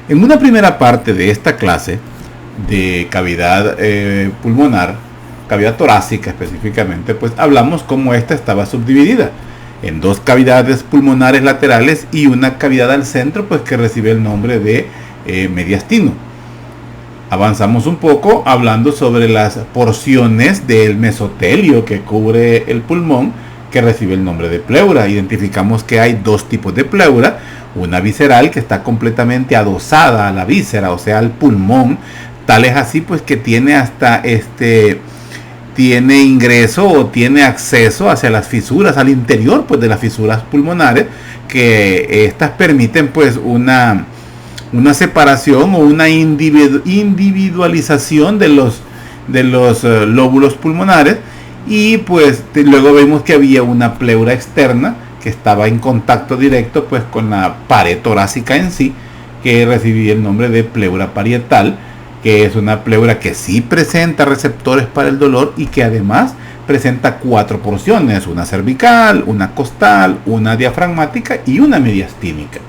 En una primera parte de esta clase de cavidad pulmonar, cavidad torácica específicamente, pues hablamos cómo esta estaba subdividida en dos cavidades pulmonares laterales y una cavidad al centro, pues que recibe el nombre de mediastino. Avanzamos un poco hablando sobre las porciones del mesotelio que cubre el pulmón, que recibe el nombre de pleura. Identificamos que hay dos tipos de pleura: una visceral, que está completamente adosada a la víscera, o sea, al pulmón. Tal es así pues que tiene hasta tiene ingreso o tiene acceso hacia las fisuras, al interior pues de las fisuras pulmonares, que estas permiten pues una separación o una individualización de los lóbulos pulmonares. Y pues luego vemos que había una pleura externa que estaba en contacto directo pues con la pared torácica en sí, que recibía el nombre de pleura parietal, que es una pleura que sí presenta receptores para el dolor y que además presenta 4 porciones: una cervical, una costal, una diafragmática y una mediastínica.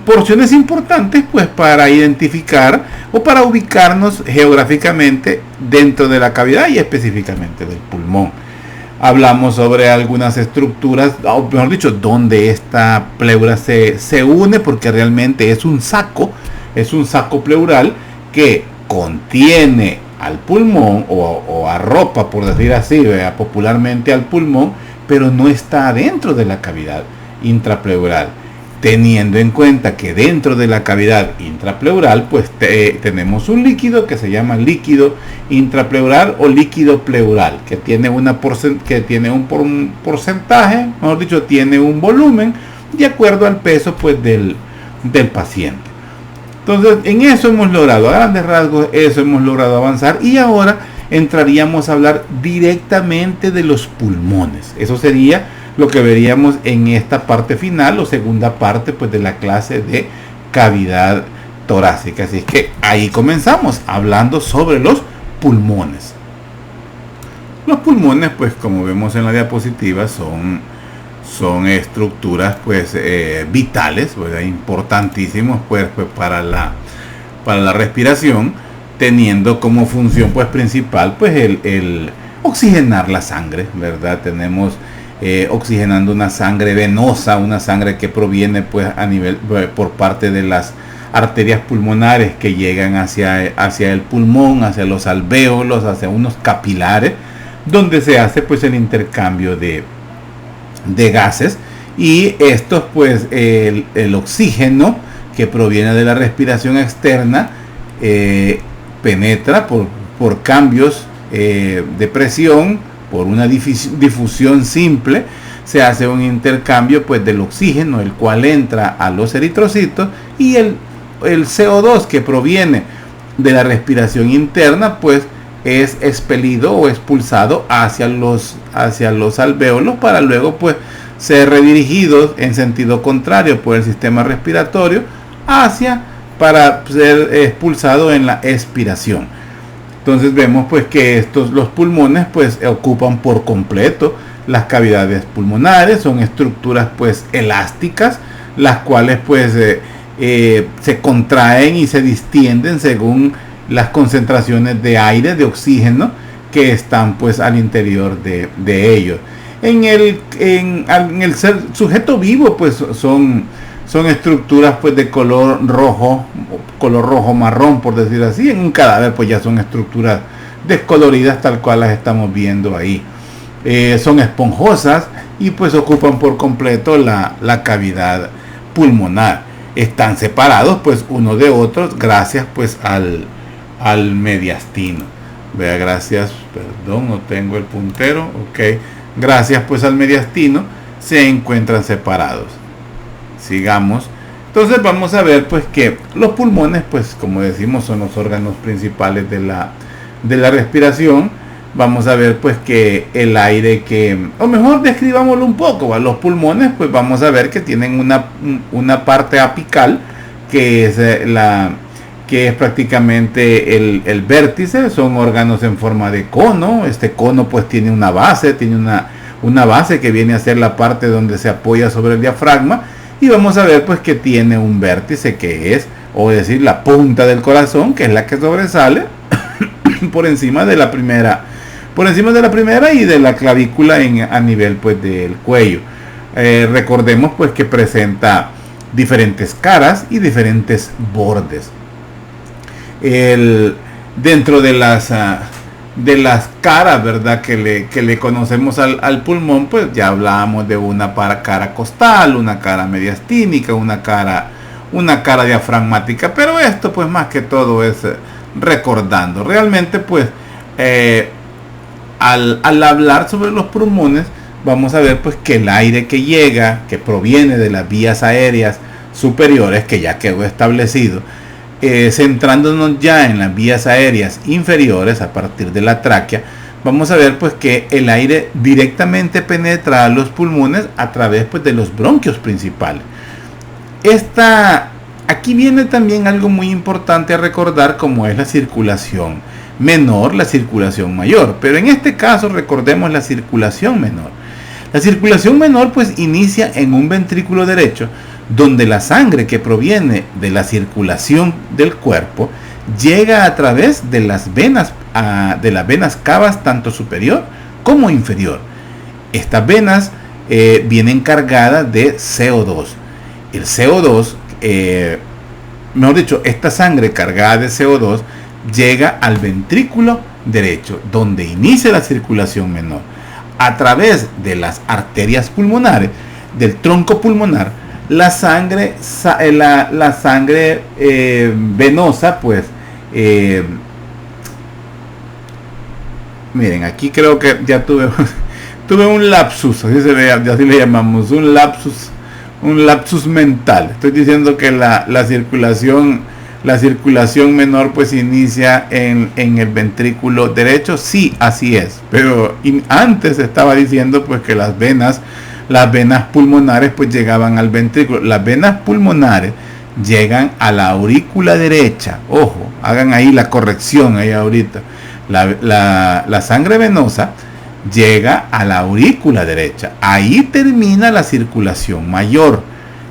Porciones importantes pues para identificar o para ubicarnos geográficamente dentro de la cavidad y específicamente del pulmón. Hablamos sobre algunas estructuras, o mejor dicho, donde esta pleura se une, porque realmente es un saco pleural que contiene al pulmón o arropa, por decir así, popularmente al pulmón, pero no está adentro de la cavidad intrapleural. Teniendo en cuenta que dentro de la cavidad intrapleural pues tenemos un líquido que se llama líquido intrapleural o líquido pleural, que tiene un porcentaje, mejor dicho, tiene un volumen de acuerdo al peso pues del paciente. Entonces, en eso hemos logrado, a grandes rasgos, eso hemos logrado avanzar, y ahora entraríamos a hablar directamente de los pulmones. Eso sería lo que veríamos en esta parte final o segunda parte pues de la clase de cavidad torácica. Así que ahí comenzamos hablando sobre los pulmones. Los pulmones, pues como vemos en la diapositiva, son estructuras pues vitales, pues, importantísimos pues para la respiración, teniendo como función pues principal pues el oxigenar la sangre, ¿verdad? Tenemos oxigenando una sangre venosa, una sangre que proviene pues a nivel por parte de las arterias pulmonares que llegan hacia el pulmón, hacia los alvéolos, hacia unos capilares, donde se hace pues el intercambio de gases, y estos pues el oxígeno que proviene de la respiración externa penetra por cambios de presión, por una difusión simple, se hace un intercambio pues del oxígeno, el cual entra a los eritrocitos, y el CO2 que proviene de la respiración interna pues es expelido o expulsado hacia los alvéolos, para luego pues ser redirigidos en sentido contrario por el sistema respiratorio para ser expulsado en la expiración. Entonces vemos pues que los pulmones pues ocupan por completo las cavidades pulmonares. Son estructuras pues elásticas, las cuales pues se contraen y se distienden según las concentraciones de aire, de oxígeno que están pues al interior de ellos. En el sujeto vivo pues son estructuras pues de color rojo marrón, por decir así. En un cadáver pues ya son estructuras descoloridas, tal cual las estamos viendo ahí. Son esponjosas y pues ocupan por completo la cavidad pulmonar. Están separados pues uno de otros gracias pues al mediastino. Vea, gracias, perdón, no tengo el puntero, ok. Gracias pues al mediastino se encuentran separados. Sigamos. Entonces vamos a ver pues que los pulmones, pues como decimos, son los órganos principales de la respiración. Vamos a ver pues que el aire o mejor describámoslo un poco, ¿va? Los pulmones pues vamos a ver que tienen una parte apical que es prácticamente el vértice. Son órganos en forma de cono. Este cono pues tiene una base que viene a ser la parte donde se apoya sobre el diafragma, y vamos a ver pues que tiene un vértice que es, o decir, la punta del corazón, que es la que sobresale por encima de la primera, y de la clavícula a nivel pues del cuello. Recordemos pues que presenta diferentes caras y diferentes bordes. Dentro de las caras, ¿verdad?, que le conocemos al pulmón, pues ya hablábamos de una cara costal, una cara mediastínica, una cara diafragmática, pero esto pues más que todo es recordando. Realmente pues al hablar sobre los pulmones, vamos a ver pues que el aire que llega, que proviene de las vías aéreas superiores, que ya quedó establecido, centrándonos ya en las vías aéreas inferiores a partir de la tráquea, vamos a ver pues que el aire directamente penetra a los pulmones a través pues de los bronquios principales. Aquí viene también algo muy importante a recordar, como es la circulación menor, la circulación mayor, pero en este caso recordemos la circulación menor. La circulación menor pues inicia en un ventrículo derecho, donde la sangre que proviene de la circulación del cuerpo llega a través de las venas cavas, tanto superior como inferior. Estas venas vienen cargadas de CO2. El CO2, mejor dicho, esta sangre cargada de CO2 llega al ventrículo derecho, donde inicia la circulación menor. A través de las arterias pulmonares, del tronco pulmonar, la sangre venosa, pues, miren, aquí creo que ya tuve un lapsus, así le llamamos, un lapsus mental. Estoy diciendo que la circulación menor pues inicia en el ventrículo derecho. Sí, así es, pero antes estaba diciendo pues que las venas pulmonares pues llegaban al ventrículo. Las venas pulmonares llegan a la aurícula derecha. Ojo, hagan ahí la corrección ahí ahorita. La sangre venosa llega a la aurícula derecha. Ahí termina la circulación mayor.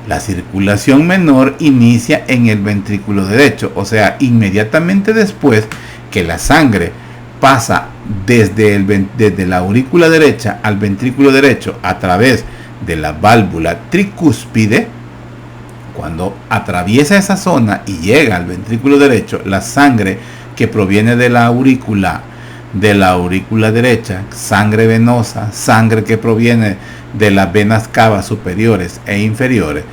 La circulación menor inicia en el ventrículo derecho, o sea, inmediatamente después que la sangre pasa desde la aurícula derecha al ventrículo derecho a través de la válvula tricúspide. Cuando atraviesa esa zona y llega al ventrículo derecho, la sangre que proviene de la aurícula derecha, sangre venosa, sangre que proviene de las venas cavas superiores e inferiores,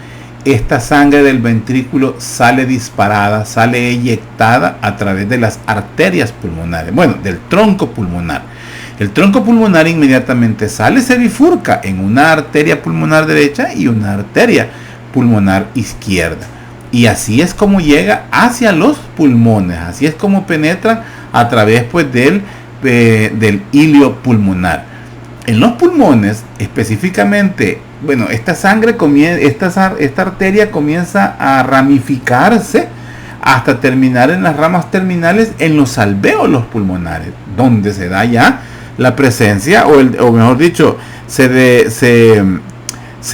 esta sangre del ventrículo sale disparada, sale eyectada a través de las arterias pulmonares, bueno, del tronco pulmonar. El tronco pulmonar inmediatamente se bifurca en una arteria pulmonar derecha y una arteria pulmonar izquierda. Y así es como llega hacia los pulmones, así es como penetra a través pues del hilio pulmonar. En los pulmones específicamente, bueno, esta arteria comienza a ramificarse hasta terminar en las ramas terminales en los alvéolos pulmonares, donde se da ya la presencia, o mejor dicho, se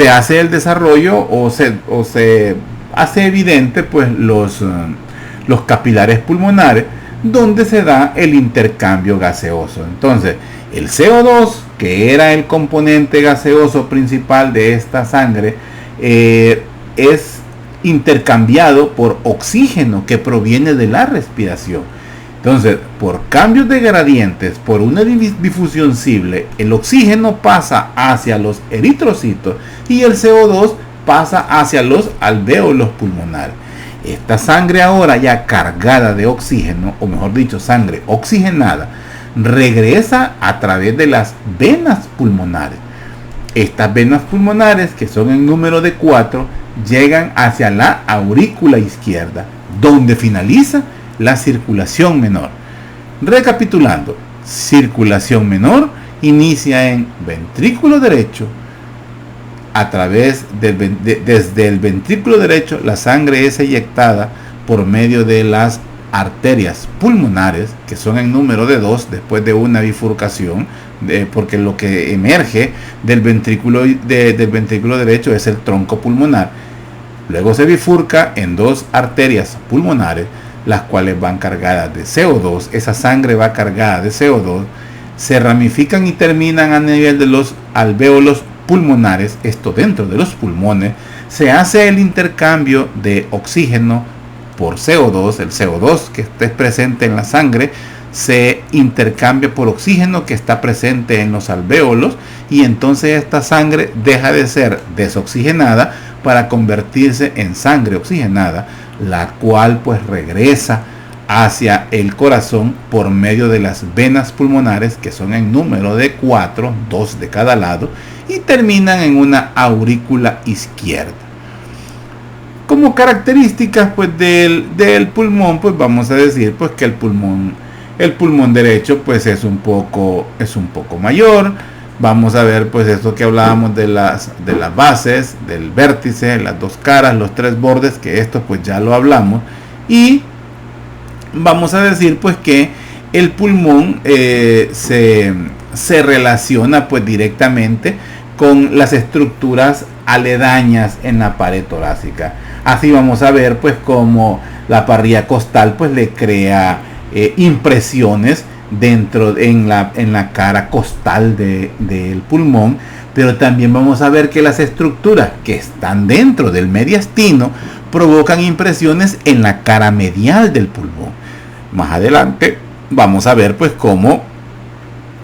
hace el desarrollo o se hace evidente pues los capilares pulmonares, donde se da el intercambio gaseoso. Entonces, el CO2, que era el componente gaseoso principal de esta sangre, es intercambiado por oxígeno que proviene de la respiración. Entonces, por cambios de gradientes, por una difusión simple, el oxígeno pasa hacia los eritrocitos y el CO2 pasa hacia los alvéolos pulmonares. Esta sangre ahora ya cargada de oxígeno, o mejor dicho, sangre oxigenada, regresa a través de las venas pulmonares. Estas venas pulmonares, que son en número de 4, llegan hacia la aurícula izquierda, donde finaliza la circulación menor. Recapitulando, circulación menor inicia en ventrículo derecho. A través desde el ventrículo derecho, la sangre es eyectada por medio de las arterias pulmonares, que son en número de 2 después de una bifurcación, porque lo que emerge del ventrículo derecho es el tronco pulmonar. Luego se bifurca en dos arterias pulmonares, las cuales van cargadas de CO2. Esa sangre va cargada de CO2, se ramifican y terminan a nivel de los alvéolos pulmonares, esto dentro de los pulmones. Se hace el intercambio de oxígeno por CO2, el CO2 que esté presente en la sangre se intercambia por oxígeno que está presente en los alvéolos, y entonces esta sangre deja de ser desoxigenada para convertirse en sangre oxigenada, la cual pues regresa hacia el corazón por medio de las venas pulmonares, que son en número de 4, 2 de cada lado, y terminan en una aurícula izquierda. Como características pues del pulmón, pues vamos a decir pues que el pulmón derecho pues es un poco mayor. Vamos a ver pues esto que hablábamos de las bases, del vértice, las dos caras, los tres bordes, que esto pues ya lo hablamos. Y vamos a decir pues que el pulmón se relaciona pues directamente con las estructuras aledañas en la pared torácica. Así vamos a ver pues como la parrilla costal pues le crea impresiones en la cara costal del pulmón, pero también vamos a ver que las estructuras que están dentro del mediastino provocan impresiones en la cara medial del pulmón. Más adelante vamos a ver pues cómo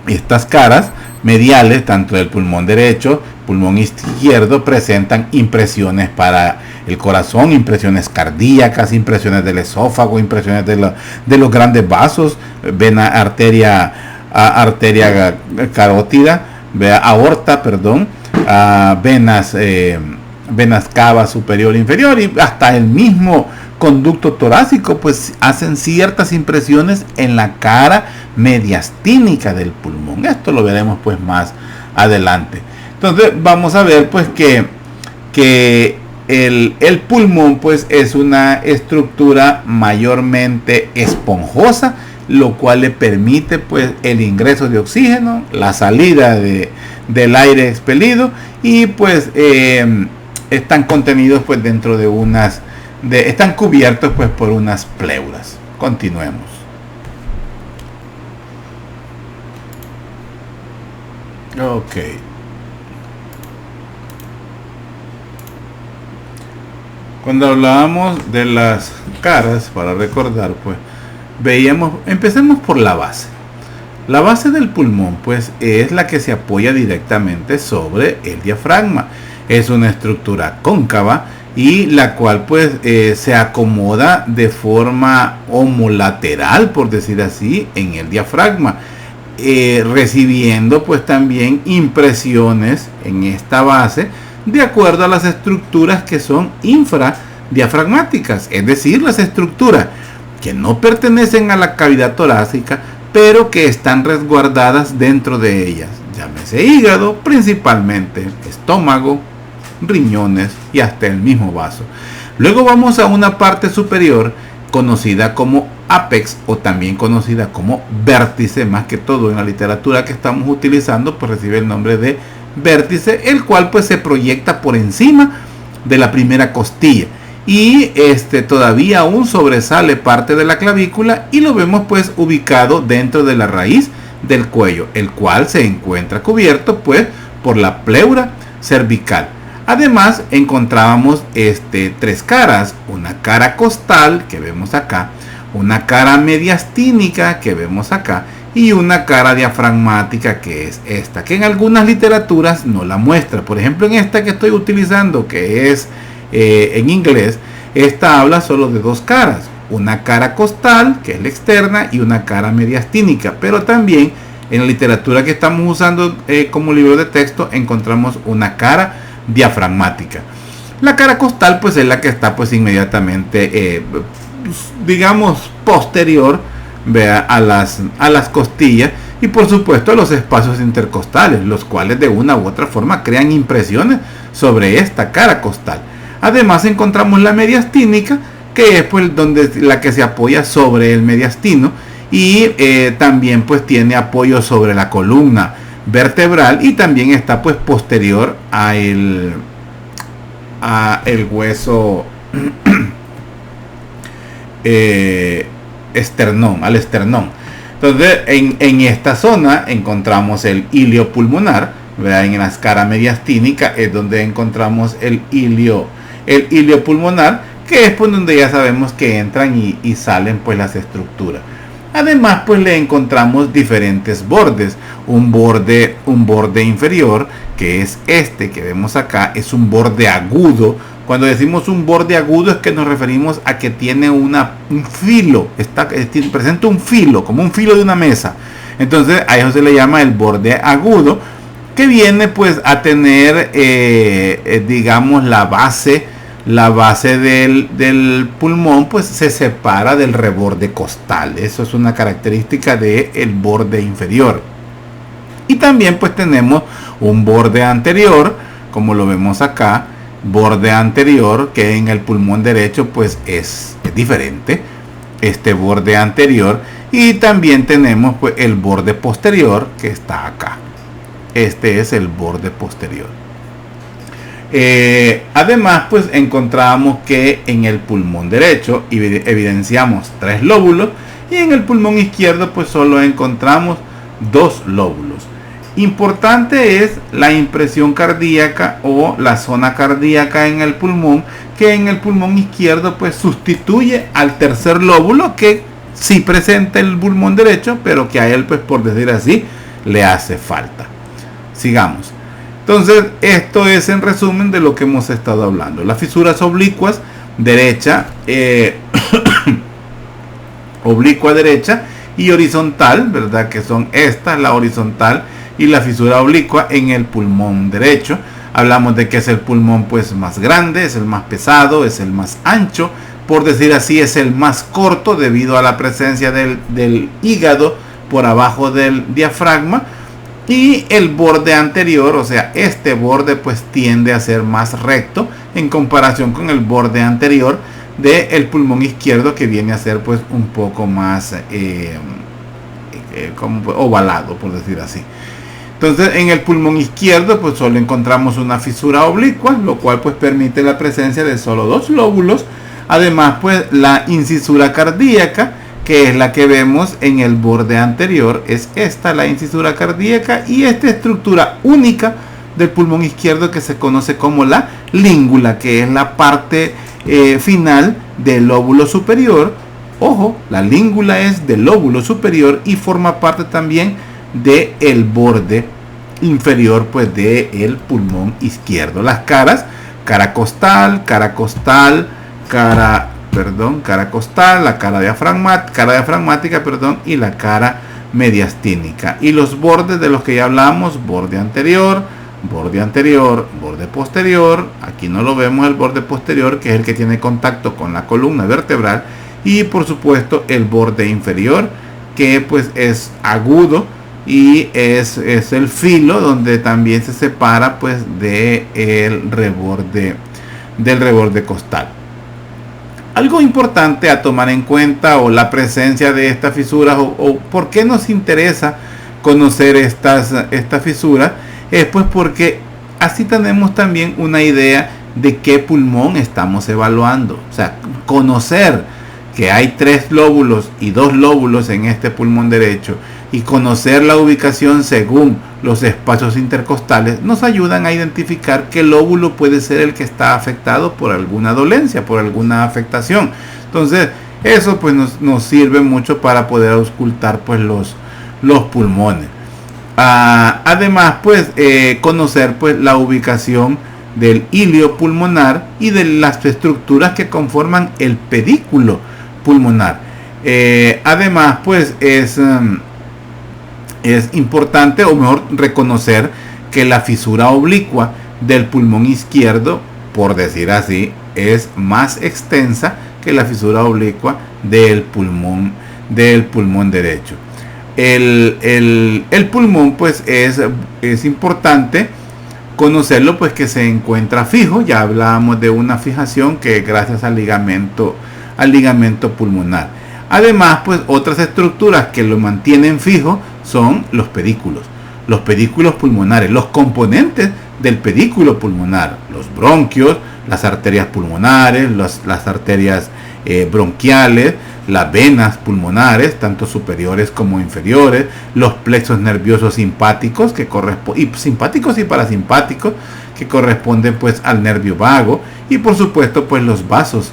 estas caras mediales, tanto del pulmón derecho, pulmón izquierdo, presentan impresiones para el corazón, impresiones cardíacas, impresiones del esófago, impresiones de los grandes vasos, vena, arteria carótida, aorta, venas cava superior e inferior, y hasta el mismo conducto torácico pues hacen ciertas impresiones en la cara mediastínica del pulmón. Esto lo veremos pues más adelante. Entonces vamos a ver pues que el pulmón pues es una estructura mayormente esponjosa, lo cual le permite pues el ingreso de oxígeno, la salida del aire expelido, y pues están contenidos pues dentro de están cubiertos pues por unas pleuras. Continuemos. Ok. Cuando hablábamos de las caras, para recordar, pues empecemos por la base. La base del pulmón pues es la que se apoya directamente sobre el diafragma. Es una estructura cóncava y la cual pues se acomoda de forma homolateral, por decir así, en el diafragma, recibiendo pues también impresiones en esta base de acuerdo a las estructuras que son infradiafragmáticas, es decir, las estructuras que no pertenecen a la cavidad torácica, pero que están resguardadas dentro de ellas, llámese hígado, principalmente estómago, riñones y hasta el mismo vaso. Luego vamos a una parte superior conocida como ápex, o también conocida como vértice, más que todo en la literatura que estamos utilizando pues recibe el nombre de vértice, el cual pues se proyecta por encima de la primera costilla, y todavía aún sobresale parte de la clavícula, y lo vemos pues ubicado dentro de la raíz del cuello, el cual se encuentra cubierto pues por la pleura cervical. Además encontrábamos tres caras, una cara costal que vemos acá, una cara mediastínica que vemos acá, y una cara diafragmática que es esta, que en algunas literaturas no la muestra. Por ejemplo, en esta que estoy utilizando, que es en inglés, esta habla solo de dos caras, una cara costal que es la externa y una cara mediastínica, pero también en la literatura que estamos usando como libro de texto encontramos una cara diafragmática. La cara costal pues es la que está pues inmediatamente digamos posterior, vea, a las costillas, y por supuesto a los espacios intercostales, los cuales de una u otra forma crean impresiones sobre esta cara costal. Además encontramos la mediastínica, que es pues la que se apoya sobre el mediastino, y también pues tiene apoyo sobre la columna vertebral, y también está pues posterior a el hueso esternón, al esternón. Entonces en esta zona encontramos el ilio pulmonar, ¿verdad? En la escara mediastínica es donde encontramos el ilio pulmonar, que es por donde ya sabemos que entran y salen pues las estructuras. Además pues le encontramos diferentes bordes. Un borde inferior, que es este que vemos acá, es un borde agudo. Cuando decimos un borde agudo es que nos referimos a que tiene un filo, presenta un filo, como un filo de una mesa. Entonces a eso se le llama el borde agudo, que viene pues a tener digamos la base del pulmón pues se separa del reborde costal. Eso es una característica del borde inferior. Y también pues tenemos un borde anterior, como lo vemos acá, borde anterior, que en el pulmón derecho pues es diferente, este borde anterior. Y también tenemos pues el borde posterior, que está acá. Este es el borde posterior. Además pues encontramos que en el pulmón derecho evidenciamos 3 lóbulos, y en el pulmón izquierdo pues solo encontramos 2 lóbulos. Importante es la impresión cardíaca o la zona cardíaca en el pulmón, que en el pulmón izquierdo pues sustituye al tercer lóbulo, que sí presenta el pulmón derecho, pero que a él pues, por decir así, le hace falta. Sigamos. Entonces esto es en resumen de lo que hemos estado hablando. Las fisuras oblicuas derecha, oblicua derecha y horizontal, ¿verdad? Que son estas, la horizontal y la fisura oblicua en el pulmón derecho. Hablamos de que es el pulmón pues más grande, es el más pesado, es el más ancho, por decir así, es el más corto debido a la presencia del hígado por abajo del diafragma. Y el borde anterior, o sea, este borde pues tiende a ser más recto en comparación con el borde anterior del pulmón izquierdo, que viene a ser pues un poco más como ovalado, por decir así. Entonces en el pulmón izquierdo pues solo encontramos una fisura oblicua, lo cual pues permite la presencia de solo 2 lóbulos. Además pues la incisura cardíaca, que es la que vemos en el borde anterior, es esta, la incisura cardíaca, y esta estructura única del pulmón izquierdo que se conoce como la língula, que es la parte final del lóbulo superior. Ojo, la língula es del lóbulo superior y forma parte también del borde inferior pues del pulmón izquierdo. Las caras, cara costal, cara costal, la cara diafragmática, y la cara mediastínica. Y los bordes de los que ya hablamos: borde anterior, borde posterior. Aquí no lo vemos, el borde posterior, que es el que tiene contacto con la columna vertebral. Y por supuesto el borde inferior, que pues es agudo y es el filo donde también se separa pues del reborde costal. Algo importante a tomar en cuenta, o la presencia de estas fisuras, o por qué nos interesa conocer estas fisuras, es pues porque así tenemos también una idea de qué pulmón estamos evaluando. O sea, conocer que hay 3 lóbulos y 2 lóbulos en este pulmón derecho, y conocer la ubicación según los espacios intercostales, nos ayudan a identificar qué lóbulo puede ser el que está afectado por alguna dolencia, por alguna afectación. Entonces eso pues nos sirve mucho para poder auscultar pues los pulmones. Además pues conocer pues la ubicación del ilio pulmonar y de las estructuras que conforman el pedículo pulmonar. Además pues es importante, o mejor, reconocer que la fisura oblicua del pulmón izquierdo, por decir así, es más extensa que la fisura oblicua del pulmón derecho. El pulmón pues es importante conocerlo, pues que se encuentra fijo. Ya hablábamos de una fijación que es gracias al ligamento pulmonar. Además pues otras estructuras que lo mantienen fijo son los pedículos pulmonares, los componentes del pedículo pulmonar, los bronquios, las arterias pulmonares, las arterias bronquiales, las venas pulmonares, tanto superiores como inferiores, los plexos nerviosos simpáticos simpáticos y parasimpáticos, que corresponden pues al nervio vago, y por supuesto pues los vasos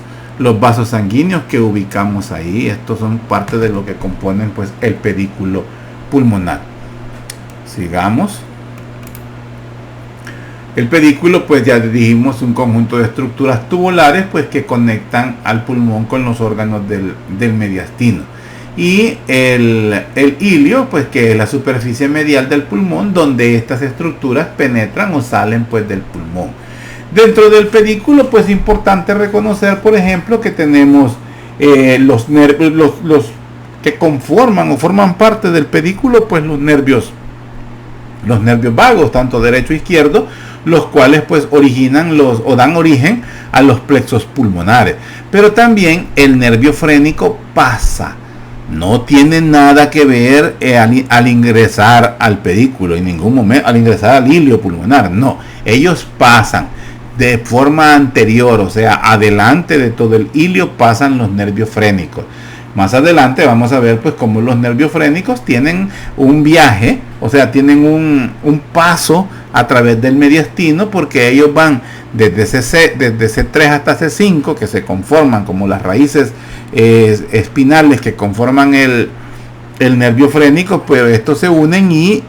sanguíneos que ubicamos ahí. Estos son parte de lo que componen pues el pedículo pulmonar. Sigamos. El pedículo, pues ya dijimos, un conjunto de estructuras tubulares pues que conectan al pulmón con los órganos del mediastino. Y el ilio, pues que es la superficie medial del pulmón, donde estas estructuras penetran o salen pues del pulmón. Dentro del pedículo, pues es importante reconocer, por ejemplo, que tenemos los nervios, los que conforman o forman parte del pedículo, pues los nervios vagos, tanto derecho e izquierdo, los cuales pues dan origen a los plexos pulmonares. Pero también el nervio frénico pasa, no tiene nada que ver al ingresar al pedículo, en ningún momento al ingresar al ilio pulmonar, no, ellos pasan de forma anterior, o sea, adelante de todo el ilio pasan los nervios frénicos. Más adelante vamos a ver pues cómo los nervios frénicos tienen un viaje, o sea, tienen un paso a través del mediastino, porque ellos van desde C3 hasta C5, que se conforman como las raíces espinales que conforman el nervio frénico, pues estos se unen y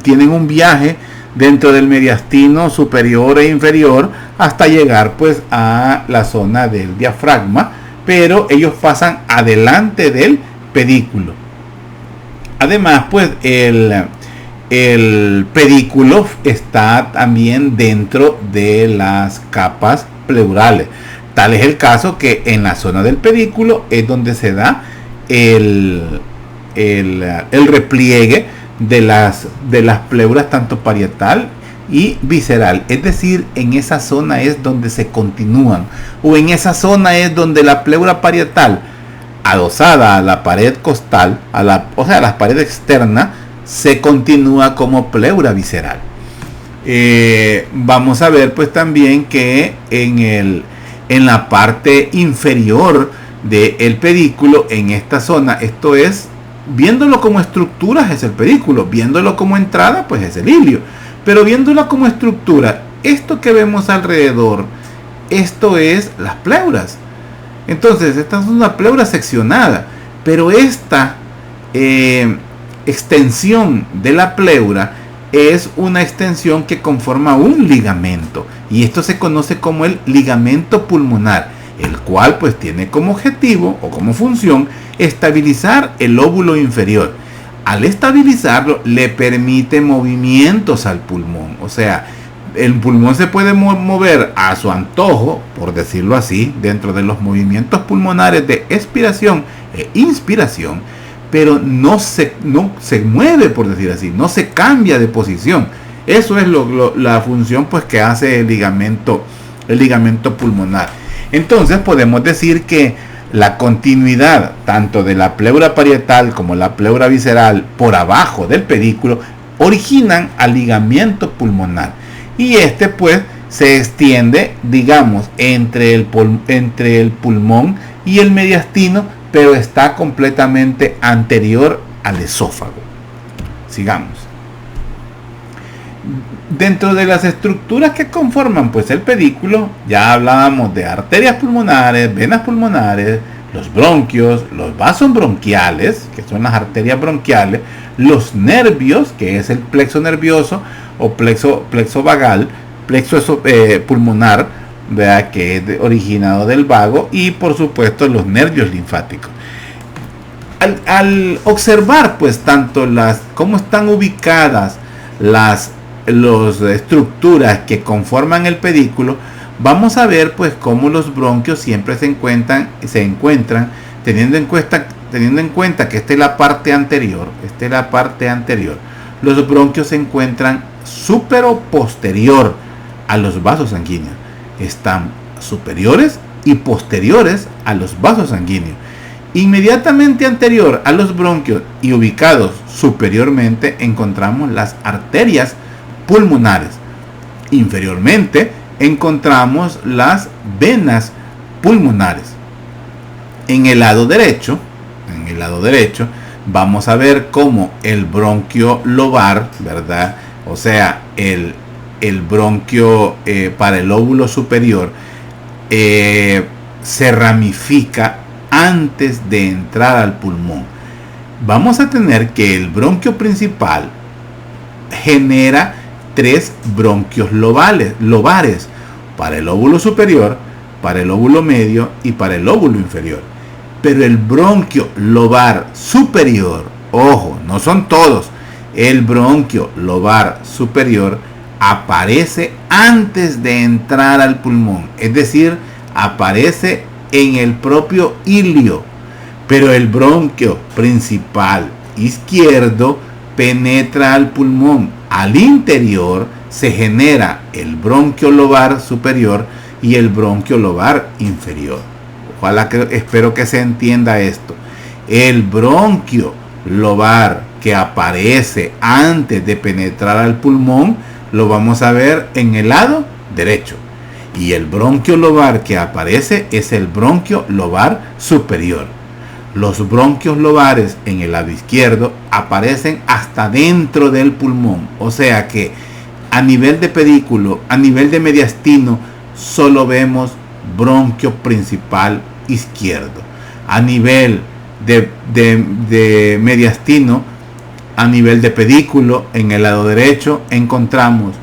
tienen un viaje dentro del mediastino superior e inferior hasta llegar pues a la zona del diafragma, pero ellos pasan adelante del pedículo. Además, pues el pedículo está también dentro de las capas pleurales. Tal es el caso que en la zona del pedículo es donde se da el repliegue de las pleuras, tanto parietal y visceral. Es decir, en esa zona es donde se continúan, o en esa zona es donde la pleura parietal, adosada a la pared costal, o sea, a la pared externa, se continúa como pleura visceral. Vamos a ver pues también que en la parte inferior del pedículo, en esta zona, esto es, viéndolo como estructuras es el pedículo, viéndolo como entrada pues es el ilio, pero viéndolo como estructura, esto que vemos alrededor, esto es las pleuras. Entonces esta es una pleura seccionada, pero esta extensión de la pleura es una extensión que conforma un ligamento, y esto se conoce como el ligamento pulmonar, el cual pues tiene como objetivo o como función estabilizar el lóbulo inferior. Al estabilizarlo le permite movimientos al pulmón, o sea, el pulmón se puede mover a su antojo, por decirlo así, dentro de los movimientos pulmonares de expiración e inspiración, pero no se mueve, por decir así, no se cambia de posición. Eso es la función pues que hace el ligamento pulmonar. Entonces podemos decir que la continuidad tanto de la pleura parietal como la pleura visceral por abajo del pedículo originan al ligamento pulmonar, y este pues se extiende, digamos, entre el pulmón y el mediastino, pero está completamente anterior al esófago. Sigamos. Dentro de las estructuras que conforman pues el pedículo, ya hablábamos de arterias pulmonares, venas pulmonares, los bronquios, los vasos bronquiales, que son las arterias bronquiales, los nervios, que es el plexo nervioso o plexo vagal, plexo pulmonar, ¿verdad?, que es originado del vago, y por supuesto los nervios linfáticos. Al observar pues tanto cómo están ubicadas las estructuras que conforman el pedículo, vamos a ver pues cómo los bronquios siempre se encuentran teniendo en cuenta que esta es la parte anterior. Los bronquios se encuentran supero posterior a los vasos sanguíneos, están superiores y posteriores a los vasos sanguíneos. Inmediatamente anterior a los bronquios y ubicados superiormente encontramos las arterias pulmonares. Inferiormente encontramos las venas pulmonares. En el lado derecho, vamos a ver cómo el bronquio lobar, ¿verdad? O sea, el bronquio para el lóbulo superior se ramifica antes de entrar al pulmón. Vamos a tener que el bronquio principal genera 3 bronquios lobares para el lóbulo superior, para el lóbulo medio y para el lóbulo inferior. Pero el bronquio lobar superior, ojo, no son todos, el bronquio lobar superior aparece antes de entrar al pulmón, es decir, aparece en el propio ilio, pero el bronquio principal izquierdo penetra al pulmón. Al interior se genera el bronquio lobar superior y el bronquio lobar inferior. Espero que se entienda esto. El bronquio lobar que aparece antes de penetrar al pulmón lo vamos a ver en el lado derecho. Y el bronquio lobar que aparece es el bronquio lobar superior. Los bronquios lobares en el lado izquierdo aparecen hasta dentro del pulmón. O sea que a nivel de pedículo, a nivel de mediastino, solo vemos bronquio principal izquierdo. A nivel de mediastino, a nivel de pedículo, en el lado derecho encontramos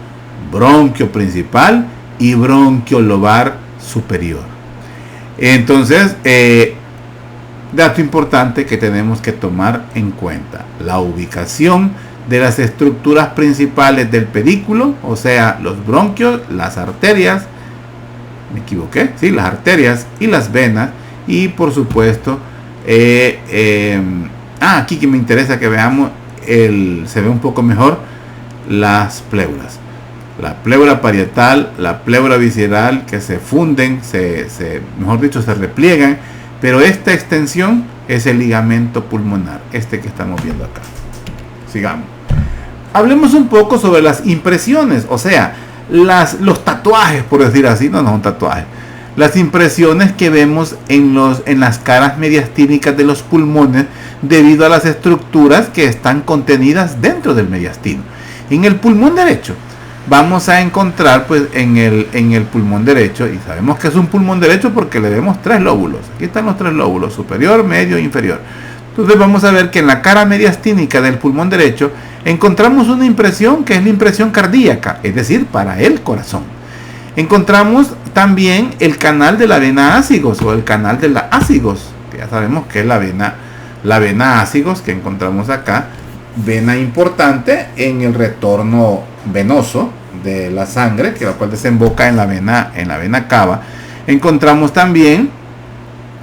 bronquio principal y bronquio lobar superior. Entonces, dato importante que tenemos que tomar en cuenta: la ubicación de las estructuras principales del pedículo, o sea, los bronquios, las arterias, me equivoqué, sí, las arterias y las venas, y por supuesto, aquí que me interesa que veamos, se ve un poco mejor las pleuras. La pleura parietal, la pleura visceral, que se funden, mejor dicho, se repliegan, pero esta extensión es el ligamento pulmonar, este que estamos viendo acá. Sigamos. Hablemos un poco sobre las impresiones, o sea, los tatuajes, por decir así, no son tatuajes. Las impresiones que vemos en las caras mediastínicas de los pulmones debido a las estructuras que están contenidas dentro del mediastino. En el pulmón derecho vamos a encontrar, pues, en el pulmón derecho, y sabemos que es un pulmón derecho porque le vemos 3 lóbulos. Aquí están los 3 lóbulos, superior, medio e inferior. Entonces vamos a ver que en la cara mediastínica del pulmón derecho encontramos una impresión que es la impresión cardíaca, es decir, para el corazón. Encontramos también el canal de la vena ácigos o el canal de la ácigos, que ya sabemos que es la vena ácigos que encontramos acá, vena importante en el retorno venoso de la sangre, que la cual desemboca en la vena cava. Encontramos también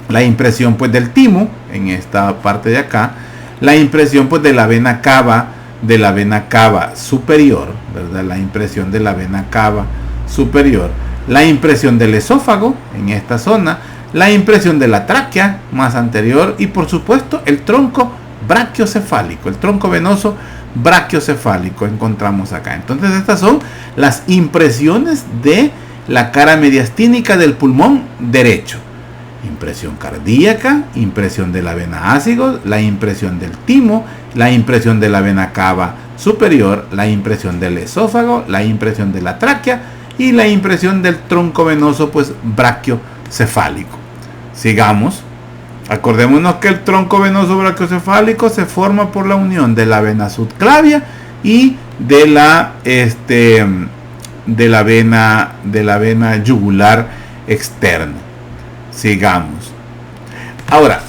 la impresión, pues, del timo en esta parte de acá, la impresión, pues, de la vena cava superior, ¿verdad? La impresión de la vena cava superior, la impresión del esófago en esta zona, la impresión de la tráquea más anterior y por supuesto el tronco brachiocefálico, el tronco venoso brachiocefálico encontramos acá. Entonces estas son las impresiones de la cara mediastínica del pulmón derecho: impresión cardíaca, impresión de la vena ácigos, la impresión del timo, la impresión de la vena cava superior, la impresión del esófago, la impresión de la tráquea y la impresión del tronco venoso, pues, brachiocefálico. Sigamos. Acordémonos que el tronco venoso brachiocefálico se forma por la unión de la vena subclavia y de la vena yugular externa. Sigamos. Ahora,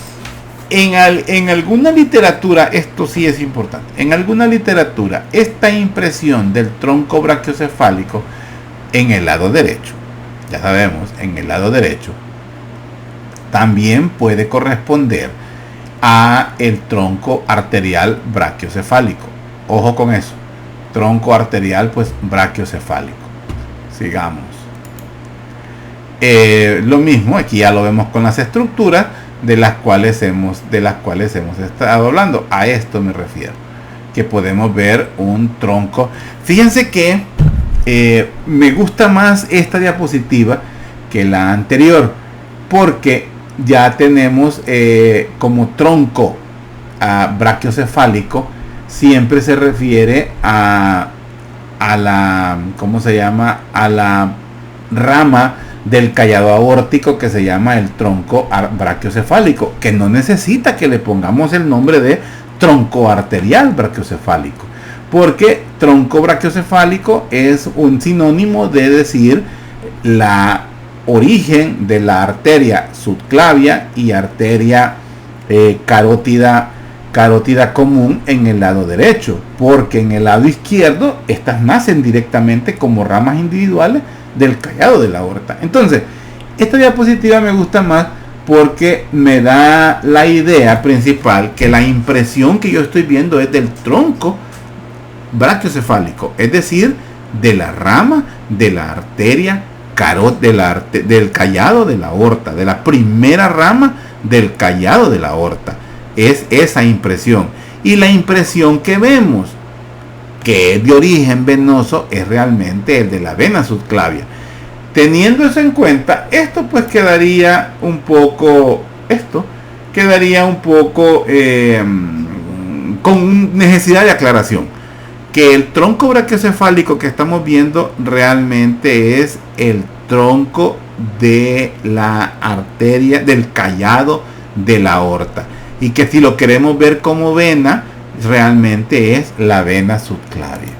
en alguna literatura, esto sí es importante, en alguna literatura, esta impresión del tronco brachiocefálico en el lado derecho, ya sabemos, en el lado derecho, también puede corresponder a el tronco arterial brachiocefálico. Ojo con eso, tronco arterial, pues, brachiocefálico. Sigamos. Lo mismo, aquí ya lo vemos con las estructuras de las cuales hemos estado hablando. A esto me refiero, que podemos ver un tronco. Fíjense que me gusta más esta diapositiva que la anterior, porque ya tenemos como tronco brachiocefálico, siempre se refiere a la, ¿cómo se llama? A la rama del callado aórtico que se llama el tronco brachiocefálico, que no necesita que le pongamos el nombre de tronco arterial brachiocefálico, porque tronco brachiocefálico es un sinónimo de decir la origen de la arteria subclavia y arteria carótida común en el lado derecho, porque en el lado izquierdo estas nacen directamente como ramas individuales del callado de la aorta. Entonces, esta diapositiva me gusta más porque me da la idea principal que la impresión que yo estoy viendo es del tronco brachiocefálico, es decir, de la rama de la arteria del callado de la aorta, de la primera rama del callado de la aorta. Es esa impresión, y la impresión que vemos que es de origen venoso es realmente el de la vena subclavia. Teniendo eso en cuenta, esto pues quedaría un poco con necesidad de aclaración, que el tronco brachiocefálico que estamos viendo realmente es el tronco de la arteria del callado de la aorta, y que si lo queremos ver como vena, realmente es la vena subclavia.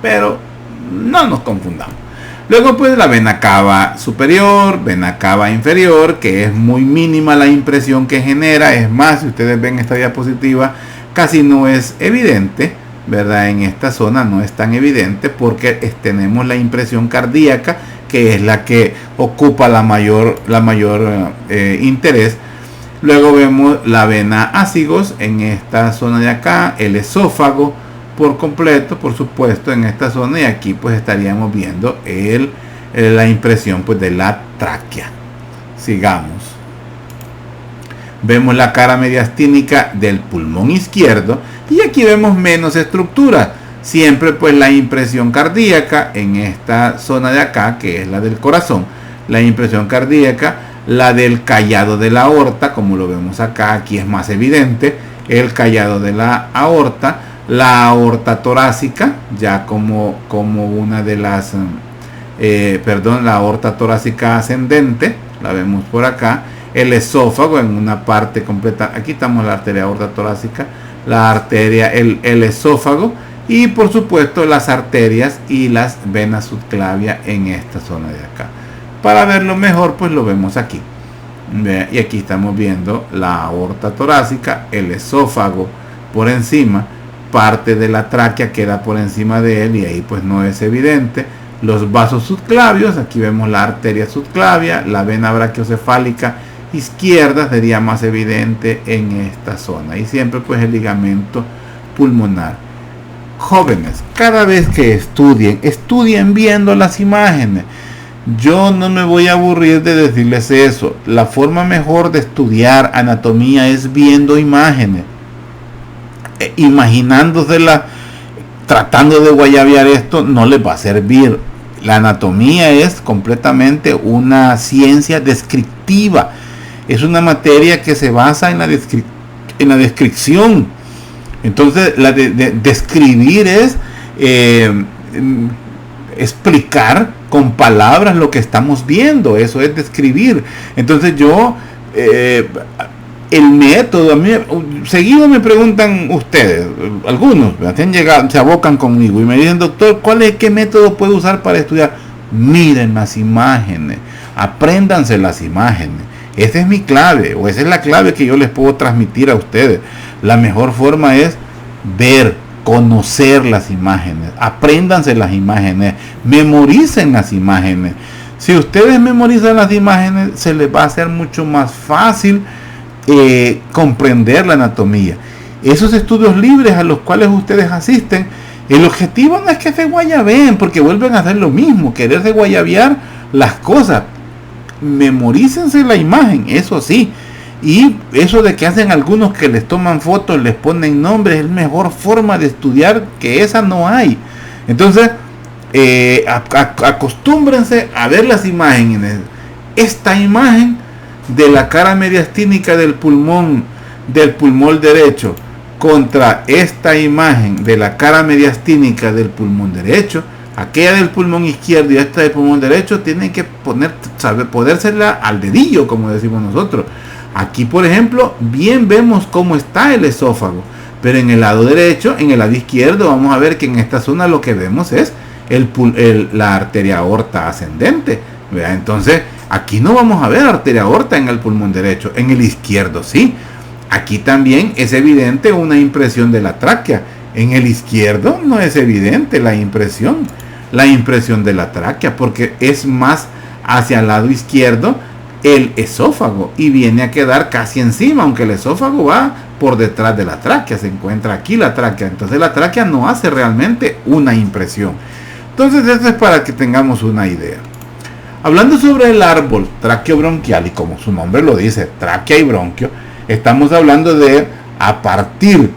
Pero no nos confundamos. Luego pues la vena cava superior, vena cava inferior, que es muy mínima la impresión que genera. Es más, si ustedes ven esta diapositiva, casi no es evidente, ¿verdad? En esta zona no es tan evidente porque tenemos la impresión cardíaca, que es la que ocupa la mayor interés. Luego vemos la vena ácigos en esta zona de acá, el esófago por completo, por supuesto, en esta zona, y aquí pues estaríamos viendo la impresión pues de la tráquea. Sigamos. Vemos la cara mediastínica del pulmón izquierdo, y aquí vemos menos estructura. Siempre pues la impresión cardíaca en esta zona de acá, que es la del corazón, la impresión cardíaca, la del callado de la aorta, como lo vemos acá, aquí es más evidente el callado de la aorta, la aorta torácica, ya como una de las, la aorta torácica ascendente, la vemos por acá, el esófago en una parte completa, aquí estamos la arteria aorta torácica, la arteria, el esófago, y por supuesto las arterias y las venas subclavia en esta zona de acá. Para verlo mejor pues lo vemos aquí. Y aquí estamos viendo la aorta torácica, el esófago por encima, parte de la tráquea queda por encima de él y ahí pues no es evidente. Los vasos subclavios, aquí vemos la arteria subclavia, la vena brachiocefálica izquierda sería más evidente en esta zona, y siempre pues el ligamento pulmonar. Jóvenes, cada vez que estudien viendo las imágenes. Yo no me voy a aburrir de decirles eso. La forma mejor de estudiar anatomía es viendo imágenes, imaginándosela, tratando de guayabear esto no les va a servir. La anatomía es completamente una ciencia descriptiva, es una materia que se basa en la descripción. Entonces describir es explicar con palabras lo que estamos viendo, eso es describir. Entonces el método, a mí seguido me preguntan ustedes, algunos se abocan conmigo y me dicen: doctor, ¿qué método puedo usar para estudiar? Miren las imágenes, apréndanse las imágenes. Esa es mi clave, o esa es la clave que yo les puedo transmitir a ustedes. La mejor forma es ver, conocer las imágenes, apréndanse las imágenes, memoricen las imágenes. Si ustedes memorizan las imágenes, se les va a hacer mucho más fácil comprender la anatomía. Esos estudios libres a los cuales ustedes asisten, el objetivo no es que se guayabeen, porque vuelven a hacer lo mismo, quererse guayabear las cosas. Memorícense la imagen, eso sí. Y eso de que hacen algunos que les toman fotos, les ponen nombres, es la mejor forma de estudiar, que esa no hay. Entonces, acostúmbrense a ver las imágenes. Esta imagen de la cara mediastínica del pulmón derecho contra esta imagen de la cara mediastínica del pulmón derecho, aquella del pulmón izquierdo y esta del pulmón derecho, tienen que podérsela al dedillo, como decimos nosotros. Aquí, por ejemplo, bien vemos cómo está el esófago, pero en el lado derecho, en el lado izquierdo, vamos a ver que en esta zona lo que vemos es la arteria aorta ascendente, ¿verdad? Entonces, aquí no vamos a ver arteria aorta en el pulmón derecho, en el izquierdo sí. Aquí también es evidente una impresión de la tráquea. En el izquierdo no es evidente la impresión de la tráquea, porque es más hacia el lado izquierdo el esófago y viene a quedar casi encima, aunque el esófago va por detrás de la tráquea, se encuentra aquí la tráquea. Entonces la tráquea no hace realmente una impresión. Entonces esto es para que tengamos una idea. Hablando sobre el árbol tráqueo-bronquial, y como su nombre lo dice, tráquea y bronquio, estamos hablando de a partir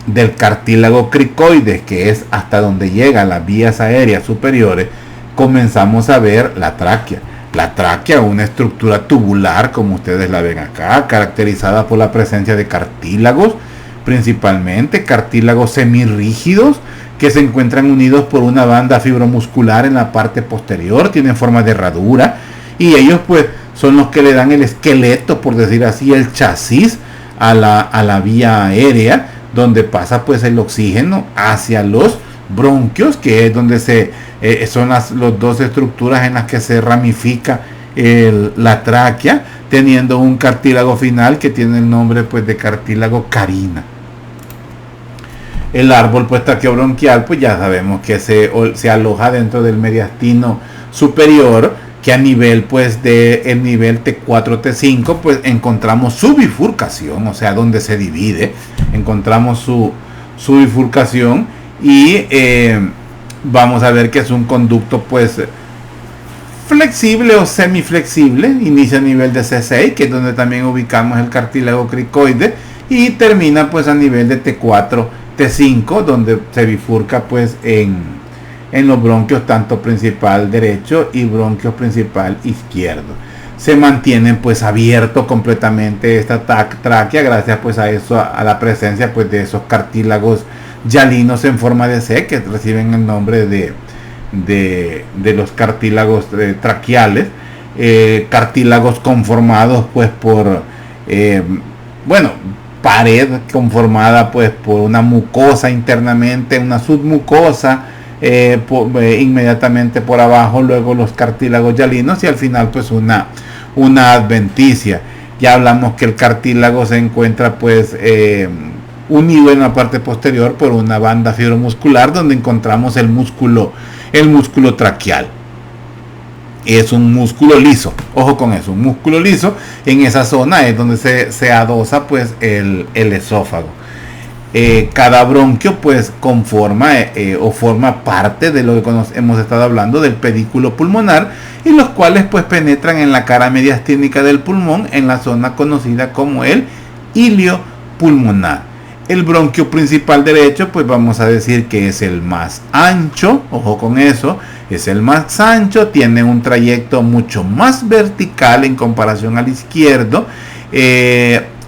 del cartílago cricoides, que es hasta donde llegan las vías aéreas superiores, comenzamos a ver la tráquea. La tráquea, una estructura tubular, como ustedes la ven acá, caracterizada por la presencia de cartílagos, principalmente cartílagos semirrígidos, que se encuentran unidos por una banda fibromuscular en la parte posterior, tienen forma de herradura, y ellos pues son los que le dan el esqueleto, por decir así, el chasis a la vía aérea, donde pasa pues el oxígeno hacia los bronquios, que es donde son las dos estructuras en las que se ramifica la tráquea, teniendo un cartílago final que tiene el nombre pues de cartílago carina. El árbol pues traqueobronquial, pues ya sabemos que se aloja dentro del mediastino superior, que a nivel pues el nivel T4, T5, pues encontramos su bifurcación, o sea, donde se divide, encontramos su bifurcación, y vamos a ver que es un conducto pues flexible o semiflexible, inicia a nivel de C6, que es donde también ubicamos el cartílago cricoide, y termina pues a nivel de T4, T5, donde se bifurca pues en los bronquios tanto principal derecho y bronquios principal izquierdo. Se mantienen pues abierto completamente esta tráquea gracias pues a eso, a la presencia pues de esos cartílagos yalinos en forma de C, que reciben el nombre de los cartílagos traqueales, cartílagos conformados pues por pared conformada pues por una mucosa internamente, una submucosa inmediatamente por abajo, luego los cartílagos yalinos y al final pues una adventicia. Ya hablamos que el cartílago se encuentra pues unido en la parte posterior por una banda fibromuscular donde encontramos el músculo traqueal. Es un músculo liso, ojo con eso, un músculo liso. En esa zona es donde se adosa pues el esófago. Cada bronquio pues conforma o forma parte de lo que hemos estado hablando del pedículo pulmonar, y los cuales pues penetran en la cara mediastínica del pulmón en la zona conocida como el ilio pulmonar. El bronquio principal derecho pues vamos a decir que es el más ancho, ojo con eso, es el más ancho, tiene un trayecto mucho más vertical en comparación al izquierdo.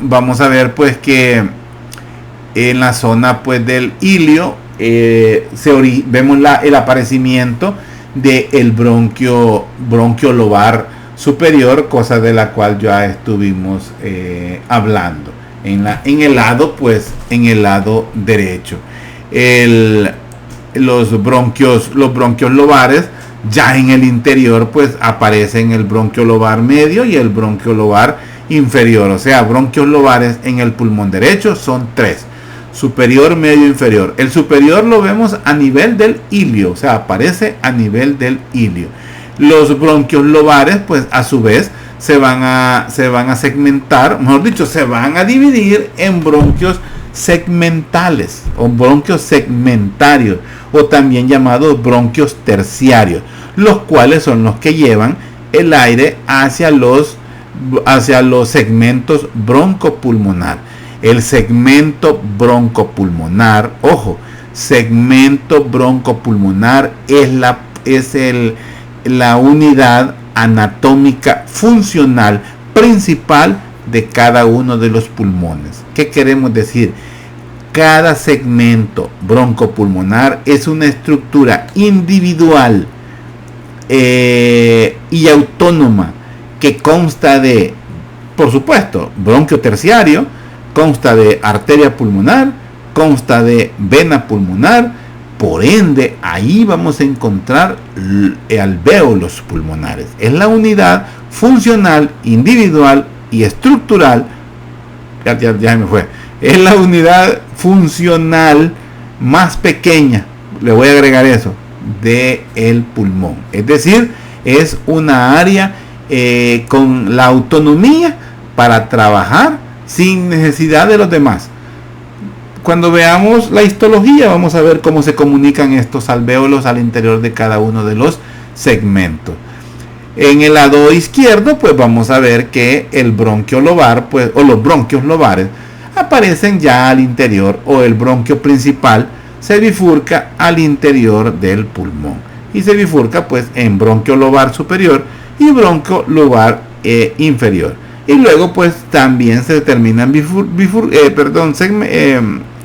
Vamos a ver pues que en la zona pues del ilio vemos el aparecimiento del bronquio lobar superior, cosa de la cual ya estuvimos hablando. En el lado derecho, los bronquios lobares, ya en el interior pues aparecen el bronquio lobar medio y el bronquio lobar inferior. O sea, bronquios lobares en el pulmón derecho son 3: superior, medio, inferior. El superior lo vemos a nivel del ilio, o sea, aparece a nivel del ilio. Los bronquios lobares pues a su vez se van a segmentar, mejor dicho, se van a dividir en bronquios segmentales o bronquios segmentarios, o también llamados bronquios terciarios, los cuales son los que llevan el aire hacia los segmentos broncopulmonar. El segmento broncopulmonar, ojo, segmento broncopulmonar es es la unidad anatómica funcional principal de cada uno de los pulmones. ¿Qué queremos decir? Cada segmento broncopulmonar es una estructura individual y autónoma que consta de, por supuesto, bronquio terciario, consta de arteria pulmonar, consta de vena pulmonar. Por ende, ahí vamos a encontrar alvéolos pulmonares. Es la unidad funcional, individual y estructural. Ya me fue. Es la unidad funcional más pequeña, le voy a agregar eso, del pulmón. Es decir, es una área con la autonomía para trabajar sin necesidad de los demás. Cuando veamos la histología, vamos a ver cómo se comunican estos alvéolos al interior de cada uno de los segmentos. En el lado izquierdo, pues vamos a ver que el bronquio lobar, pues, o los bronquios lobares, aparecen ya al interior, o el bronquio principal se bifurca al interior del pulmón y se bifurca pues en bronquio lobar superior y bronquio lobar inferior, y luego pues también se terminan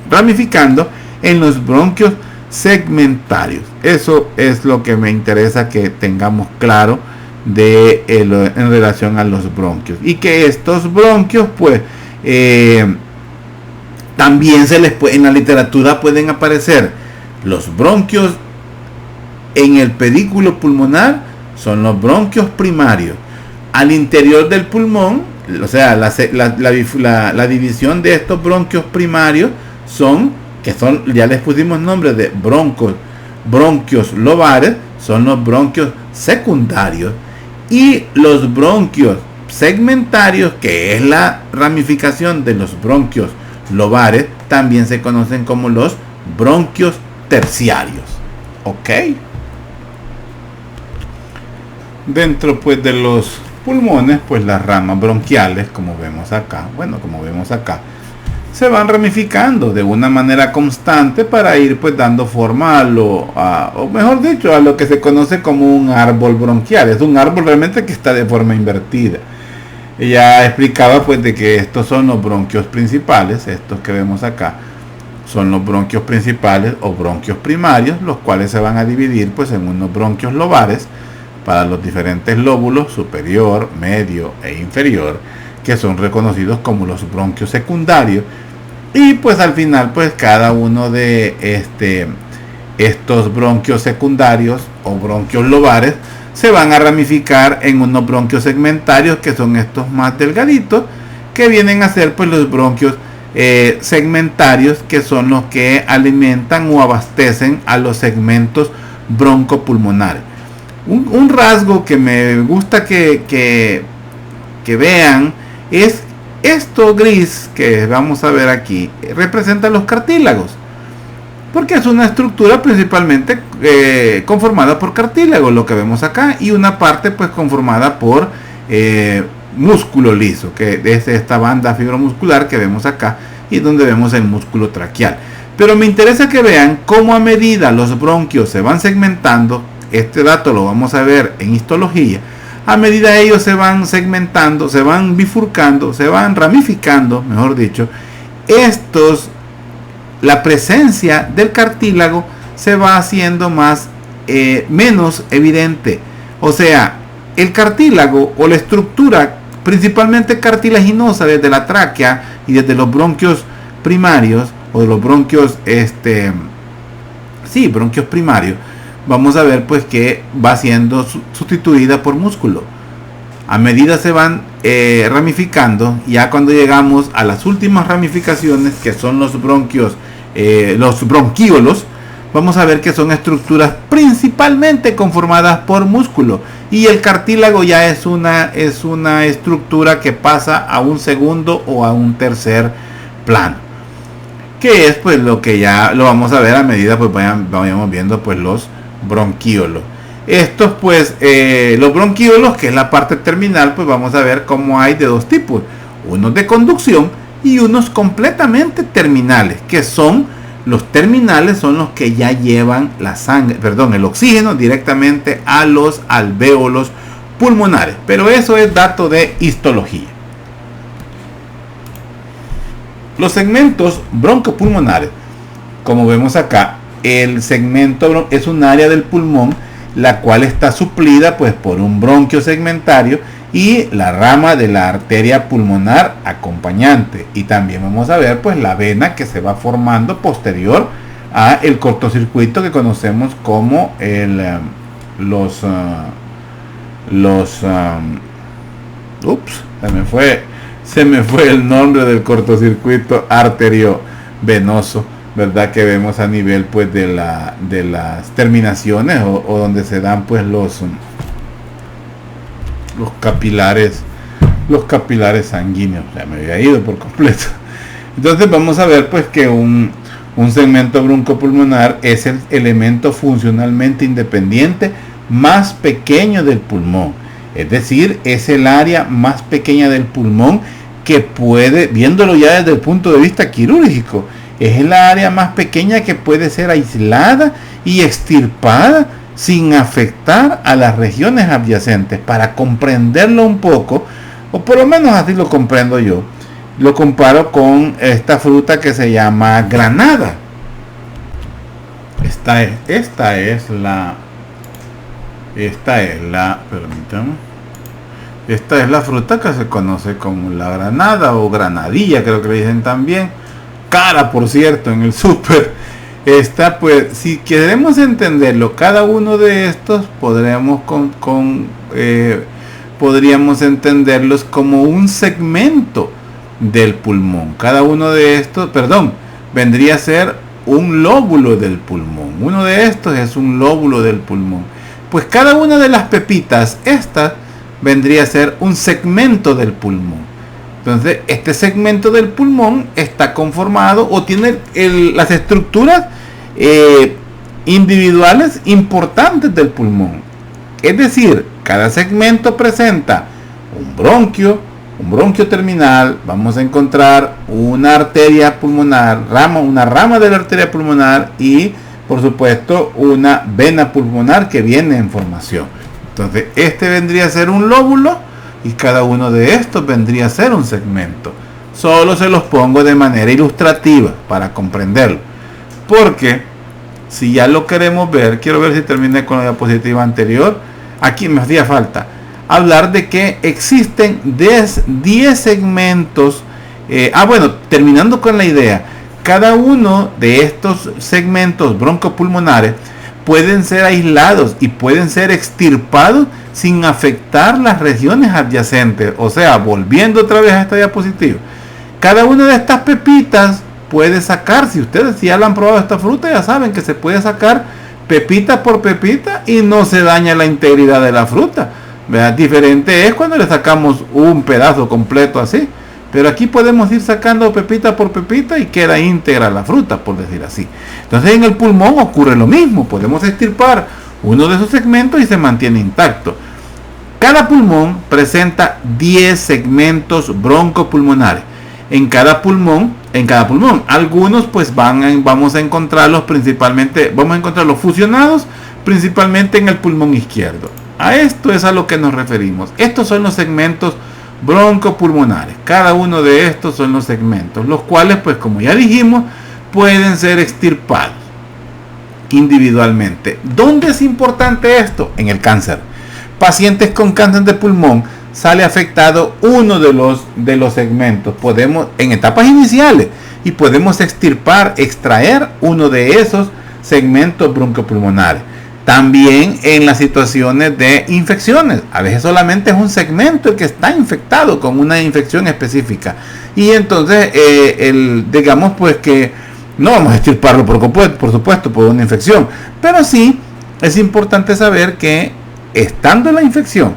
ramificando en los bronquios segmentarios. Eso es lo que me interesa que tengamos claro en relación a los bronquios, y que estos bronquios pues también en la literatura pueden aparecer los bronquios en el pedículo pulmonar, son los bronquios primarios. Al interior del pulmón, o sea, la división de estos bronquios primarios ya les pusimos nombre de bronquios lobares, son los bronquios secundarios, y los bronquios segmentarios, que es la ramificación de los bronquios lobares, también se conocen como los bronquios terciarios. ¿Ok? Dentro pues de los pulmones, pues las ramas bronquiales, como vemos acá, se van ramificando de una manera constante para ir pues dando forma o mejor dicho, a lo que se conoce como un árbol bronquial. Es un árbol realmente que está de forma invertida. Ya explicaba pues de que estos son los bronquios principales, estos que vemos acá son los bronquios principales o bronquios primarios, los cuales se van a dividir pues en unos bronquios lobares para los diferentes lóbulos superior, medio e inferior, que son reconocidos como los bronquios secundarios, y pues al final pues cada uno de estos bronquios secundarios o bronquios lobares se van a ramificar en unos bronquios segmentarios, que son estos más delgaditos, que vienen a ser pues los bronquios segmentarios, que son los que alimentan o abastecen a los segmentos broncopulmonares. Un rasgo que me gusta que vean es esto gris que vamos a ver aquí, representa los cartílagos, porque es una estructura principalmente conformada por cartílago, lo que vemos acá, y una parte pues conformada por músculo liso, que es esta banda fibromuscular que vemos acá, y donde vemos el músculo traqueal. Pero me interesa que vean cómo a medida los bronquios se van segmentando, este dato lo vamos a ver en histología, a medida ellos se van segmentando, se van bifurcando, se van ramificando, mejor dicho, la presencia del cartílago se va haciendo menos evidente. O sea, el cartílago o la estructura principalmente cartilaginosa desde la tráquea y desde los bronquios primarios, o de los bronquios bronquios primarios, vamos a ver pues que va siendo sustituida por músculo. A medida se van ramificando, ya cuando llegamos a las últimas ramificaciones, que son los bronquios, los bronquíolos, vamos a ver que son estructuras principalmente conformadas por músculo, y el cartílago ya es una estructura que pasa a un segundo o a un tercer plano, que es pues lo que ya lo vamos a ver a medida pues vayamos viendo pues los bronquíolos. Estos pues los bronquíolos, que es la parte terminal, pues vamos a ver cómo hay de dos tipos, unos de conducción y unos completamente terminales, que son Los terminales son los que ya llevan la sangre, perdón, el oxígeno directamente a los alvéolos pulmonares. Pero eso es dato de histología. Los segmentos broncopulmonares, como vemos acá, el segmento es un área del pulmón la cual está suplida pues por un bronquio segmentario y la rama de la arteria pulmonar acompañante, y también vamos a ver pues la vena que se va formando posterior a el cortocircuito que conocemos como se me fue el nombre del cortocircuito arteriovenoso, ¿verdad? Que vemos a nivel pues de las terminaciones o donde se dan pues los capilares sanguíneos. Ya me había ido por completo. Entonces vamos a ver pues que un segmento broncopulmonar es el elemento funcionalmente independiente más pequeño del pulmón. Es decir, es el área más pequeña del pulmón que puede, viéndolo ya desde el punto de vista quirúrgico, es el área más pequeña que puede ser aislada y extirpada sin afectar a las regiones adyacentes. Para comprenderlo un poco, o por lo menos así lo comprendo yo, lo comparo con esta fruta que se llama granada. Esta es la fruta que se conoce como la granada o granadilla, creo que le dicen también. Cara, por cierto, en el súper. Esta, pues, si queremos entenderlo, cada uno de estos podríamos entenderlos como un segmento del pulmón. Cada uno de estos, vendría a ser un lóbulo del pulmón. Uno de estos es un lóbulo del pulmón. Pues cada una de las pepitas, estas, vendría a ser un segmento del pulmón. Entonces, este segmento del pulmón está conformado o tiene las estructuras individuales importantes del pulmón. Es decir, cada segmento presenta un bronquio terminal, vamos a encontrar una arteria pulmonar, una rama de la arteria pulmonar y, por supuesto, una vena pulmonar que viene en formación. Entonces, este vendría a ser un lóbulo y cada uno de estos vendría a ser un segmento. Solo se los pongo de manera ilustrativa para comprenderlo, porque si ya lo queremos ver, quiero ver si terminé con la diapositiva anterior. Aquí me hacía falta hablar de que existen 10 segmentos. Terminando con la idea, cada uno de estos segmentos broncopulmonares pueden ser aislados y pueden ser extirpados sin afectar las regiones adyacentes. O sea, volviendo otra vez a esta diapositiva, cada una de estas pepitas puede sacar, si ustedes ya la han probado esta fruta, ya saben que se puede sacar pepita por pepita y no se daña la integridad de la fruta. ¿Verdad? Diferente es cuando le sacamos un pedazo completo así, pero aquí podemos ir sacando pepita por pepita y queda íntegra la fruta, por decir así. Entonces en el pulmón ocurre lo mismo, podemos extirpar uno de esos segmentos y se mantiene intacto. Cada pulmón presenta 10 segmentos broncopulmonares. En cada pulmón, algunos pues vamos a encontrarlos fusionados principalmente en el pulmón izquierdo. A esto es a lo que nos referimos. Estos son los segmentos broncopulmonares. Cada uno de estos son los segmentos, los cuales pues como ya dijimos pueden ser extirpados individualmente. ¿Dónde es importante esto? En el cáncer. Pacientes con cáncer de pulmón sale afectado uno de los segmentos. Podemos en etapas iniciales y podemos extraer uno de esos segmentos broncopulmonares. También en las situaciones de infecciones, a veces solamente es un segmento el que está infectado con una infección específica y entonces digamos pues que no vamos a extirparlo por supuesto por una infección, pero sí es importante saber que estando la infección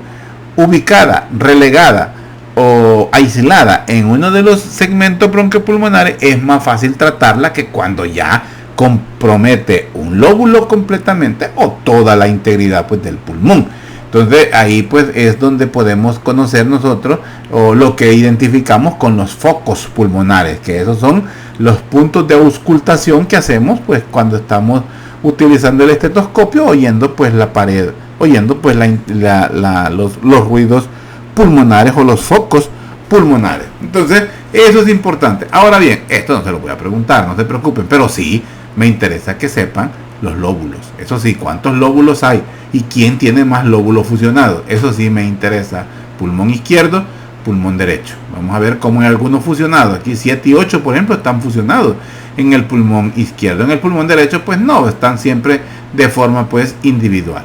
ubicada, relegada o aislada en uno de los segmentos bronquiopulmonares, es más fácil tratarla que cuando ya compromete un lóbulo completamente o toda la integridad pues del pulmón. Entonces ahí pues es donde podemos conocer nosotros o lo que identificamos con los focos pulmonares, que esos son los puntos de auscultación que hacemos pues cuando estamos utilizando el estetoscopio, oyendo pues la pared, oyendo pues los ruidos pulmonares o los focos pulmonares. Entonces eso es importante. Ahora bien, esto no se lo voy a preguntar, no se preocupen, pero sí me interesa que sepan los lóbulos. Eso sí, ¿cuántos lóbulos hay? ¿Y quién tiene más lóbulos fusionados? Eso sí me interesa. Pulmón izquierdo, pulmón derecho. Vamos a ver cómo hay algunos fusionados. Aquí 7 y 8, por ejemplo, están fusionados en el pulmón izquierdo. En el pulmón derecho, pues no, están siempre de forma pues individual.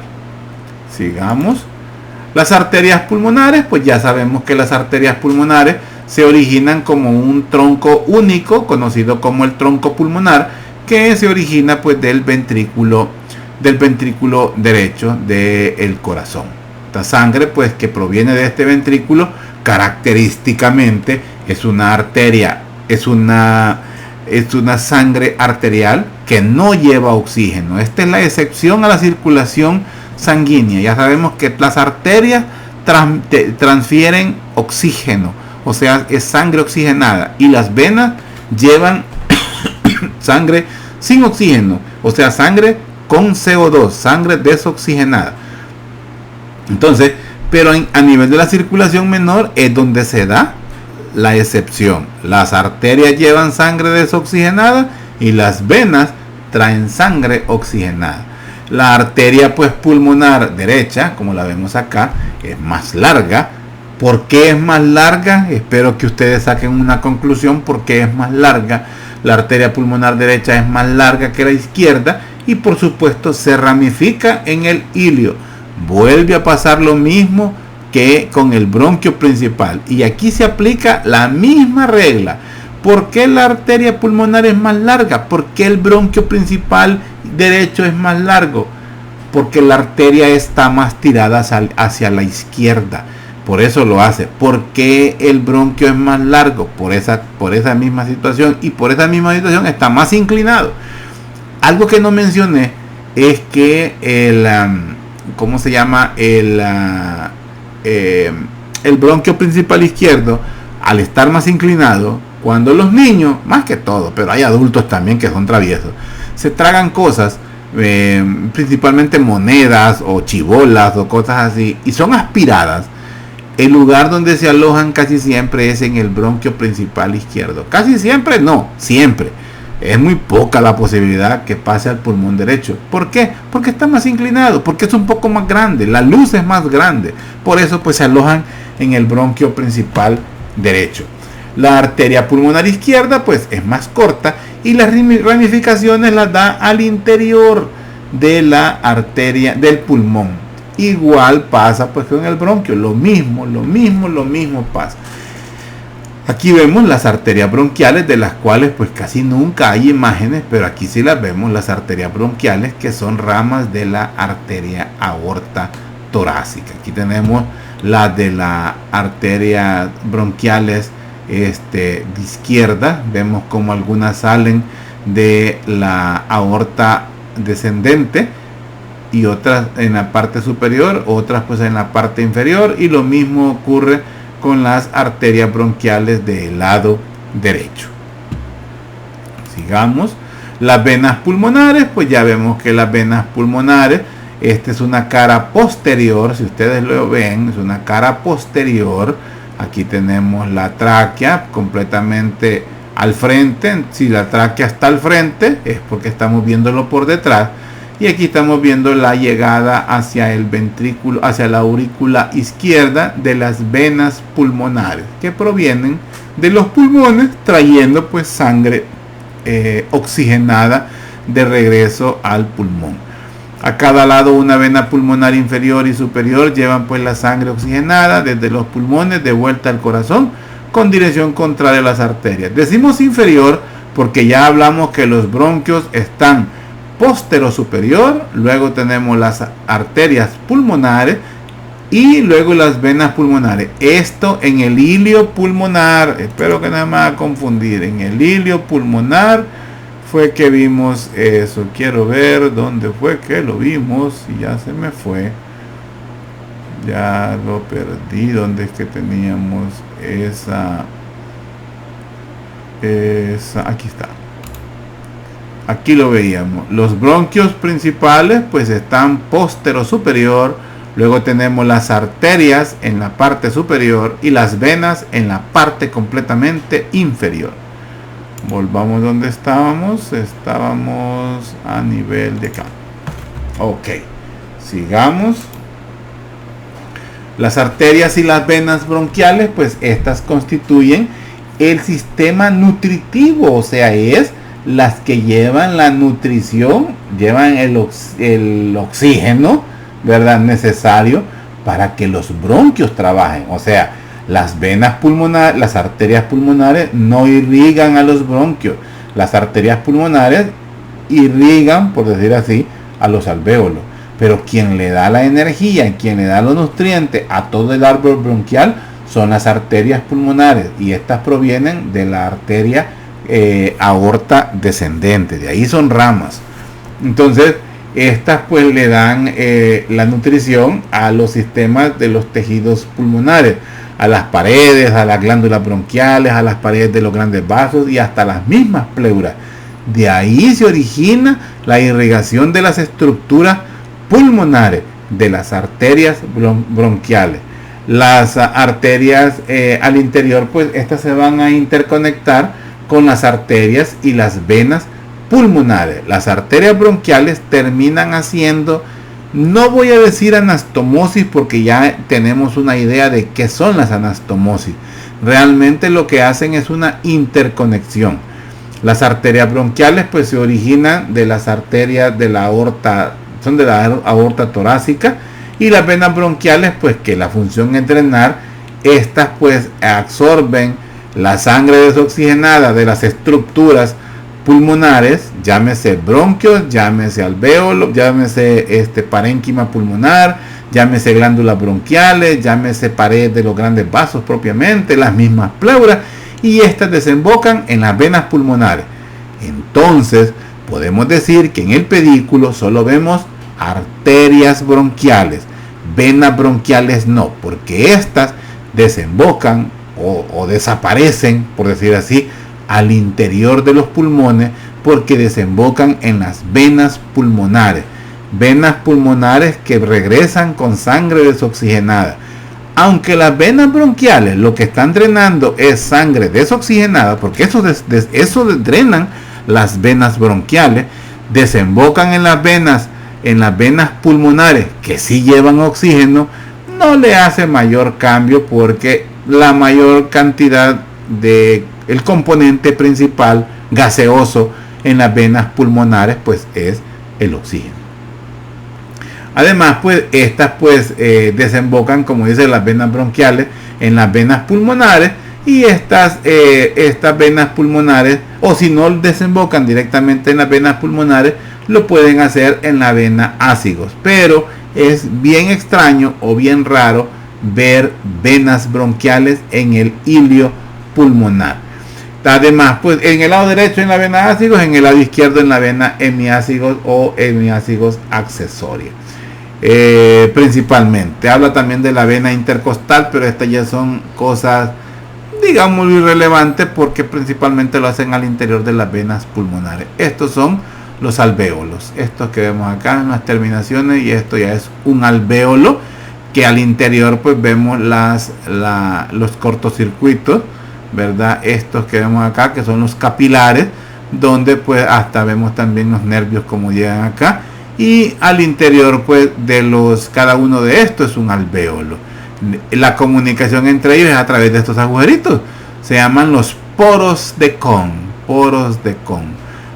Sigamos. Las arterias pulmonares, pues ya sabemos que las arterias pulmonares se originan como un tronco único, conocido como el tronco pulmonar, que se origina pues del ventrículo derecho del corazón. Esta sangre pues que proviene de este ventrículo característicamente es una arteria, es una sangre arterial que no lleva oxígeno. Esta es la excepción a la circulación sanguínea. Ya sabemos que las arterias transfieren oxígeno, o sea, es sangre oxigenada, y las venas llevan sangre sin oxígeno, o sea, sangre con CO2, sangre desoxigenada. Entonces, pero a nivel de la circulación menor es donde se da la excepción. Las arterias llevan sangre desoxigenada y las venas traen sangre oxigenada. La arteria pues pulmonar derecha, como la vemos acá, es más larga. ¿Por qué es más larga? Espero que ustedes saquen una conclusión por qué es más larga. La arteria pulmonar derecha es más larga que la izquierda y por supuesto se ramifica en el ilio. Vuelve a pasar lo mismo que con el bronquio principal y aquí se aplica la misma regla. ¿Por qué la arteria pulmonar es más larga? ¿Por qué el bronquio principal derecho es más largo? Porque la arteria está más tirada hacia la izquierda. Por eso lo hace. ¿Por qué el bronquio es más largo? Por esa misma situación. Y por esa misma situación está más inclinado. Algo que no mencioné es que ¿cómo se llama? El bronquio principal izquierdo, al estar más inclinado, cuando los niños, más que todo, pero hay adultos también que son traviesos, se tragan cosas, principalmente monedas o chibolas o cosas así, y son aspiradas, el lugar donde se alojan casi siempre es en el bronquio principal izquierdo. Casi siempre no, siempre. Es muy poca la posibilidad que pase al pulmón derecho. ¿Por qué? Porque está más inclinado, porque es un poco más grande, la luz es más grande. Por eso pues se alojan en el bronquio principal derecho. La arteria pulmonar izquierda pues es más corta y las ramificaciones las da al interior de la arteria del pulmón. Igual pasa pues con el bronquio, lo mismo pasa. Aquí vemos las arterias bronquiales, de las cuales pues casi nunca hay imágenes, pero aquí sí las vemos, las arterias bronquiales, que son ramas de la arteria aorta torácica. Aquí tenemos las de la arteria bronquiales de izquierda. Vemos como algunas salen de la aorta descendente y otras en la parte superior, otras pues en la parte inferior, y lo mismo ocurre con las arterias bronquiales del lado derecho. Sigamos. Las venas pulmonares, pues ya vemos que las venas pulmonares, esta es una cara posterior, si ustedes lo ven, es una cara posterior. Aquí tenemos la tráquea completamente al frente. Si la tráquea está al frente es porque estamos viéndolo por detrás. Y aquí estamos viendo la llegada hacia el ventrículo, hacia la aurícula izquierda de las venas pulmonares, que provienen de los pulmones, trayendo pues sangre oxigenada de regreso al pulmón. A cada lado una vena pulmonar inferior y superior llevan pues la sangre oxigenada desde los pulmones de vuelta al corazón con dirección contraria a las arterias. Decimos inferior porque ya hablamos que los bronquios están postero superior, luego tenemos las arterias pulmonares y luego las venas pulmonares. Esto en el ilio pulmonar, espero que no me va a confundir, en el ilio pulmonar fue que vimos eso. Quiero ver dónde fue que lo vimos y ya se me fue. Ya lo perdí. ¿Dónde es que teníamos esa? Aquí está. Aquí lo veíamos. Los bronquios principales pues están póstero superior. Luego tenemos las arterias en la parte superior y las venas en la parte completamente inferior. Volvamos donde estábamos. Estábamos a nivel de acá. Ok. Sigamos. Las arterias y las venas bronquiales, pues estas constituyen el sistema nutritivo, o sea, es las que llevan la nutrición, llevan el oxígeno, ¿verdad? Necesario para que los bronquios trabajen. O sea, las venas pulmonares, las arterias pulmonares no irrigan a los bronquios. Las arterias pulmonares irrigan, por decir así, a los alvéolos. Pero quien le da la energía, quien le da los nutrientes a todo el árbol bronquial son las arterias pulmonares, y estas provienen de la arteria aorta descendente. De ahí son ramas. Entonces estas pues le dan la nutrición a los sistemas de los tejidos pulmonares, a las paredes, a las glándulas bronquiales, a las paredes de los grandes vasos y hasta las mismas pleuras. De ahí se origina la irrigación de las estructuras pulmonares, de las arterias bronquiales. Las arterias al interior, pues estas se van a interconectar con las arterias y las venas pulmonares. Las arterias bronquiales terminan haciendo, no voy a decir anastomosis porque ya tenemos una idea de qué son las anastomosis. Realmente lo que hacen es una interconexión. Las arterias bronquiales pues se originan de las arterias de la aorta, son de la aorta torácica, y las venas bronquiales pues que la función es drenar. Estas pues absorben la sangre desoxigenada de las estructuras pulmonares, llámese bronquios, llámese alvéolo, llámese parénquima pulmonar, llámese glándulas bronquiales, llámese pared de los grandes vasos propiamente, las mismas pleuras, y estas desembocan en las venas pulmonares. Entonces podemos decir que en el pedículo solo vemos arterias bronquiales, venas bronquiales no, porque estas desembocan o desaparecen, por decir así, al interior de los pulmones, porque desembocan en las venas pulmonares que regresan con sangre desoxigenada. Aunque las venas bronquiales lo que están drenando es sangre desoxigenada, porque eso drenan las venas bronquiales, desembocan en las venas pulmonares que sí llevan oxígeno, no le hace mayor cambio, porque la mayor cantidad de el componente principal gaseoso en las venas pulmonares pues es el oxígeno. Además pues estas pues desembocan, como dice, las venas bronquiales en las venas pulmonares, y estas venas pulmonares, o si no desembocan directamente en las venas pulmonares, lo pueden hacer en la vena ácigos. Pero es bien extraño o bien raro ver venas bronquiales en el ilio pulmonar. Además, pues en el lado derecho en la vena ácigos, en el lado izquierdo en la vena hemiácigos o hemiácigos accesoria. Principalmente habla también de la vena intercostal, pero estas ya son cosas, digamos, muy irrelevantes, porque principalmente lo hacen al interior de las venas pulmonares. Estos son los alvéolos, estos que vemos acá en las terminaciones, y esto ya es un alvéolo, que al interior pues vemos los cortocircuitos, ¿verdad? Estos que vemos acá, que son los capilares, donde pues hasta vemos también los nervios como llegan acá, y al interior pues cada uno de estos es un alvéolo. La comunicación entre ellos es a través de estos agujeritos, se llaman los poros de Kohn.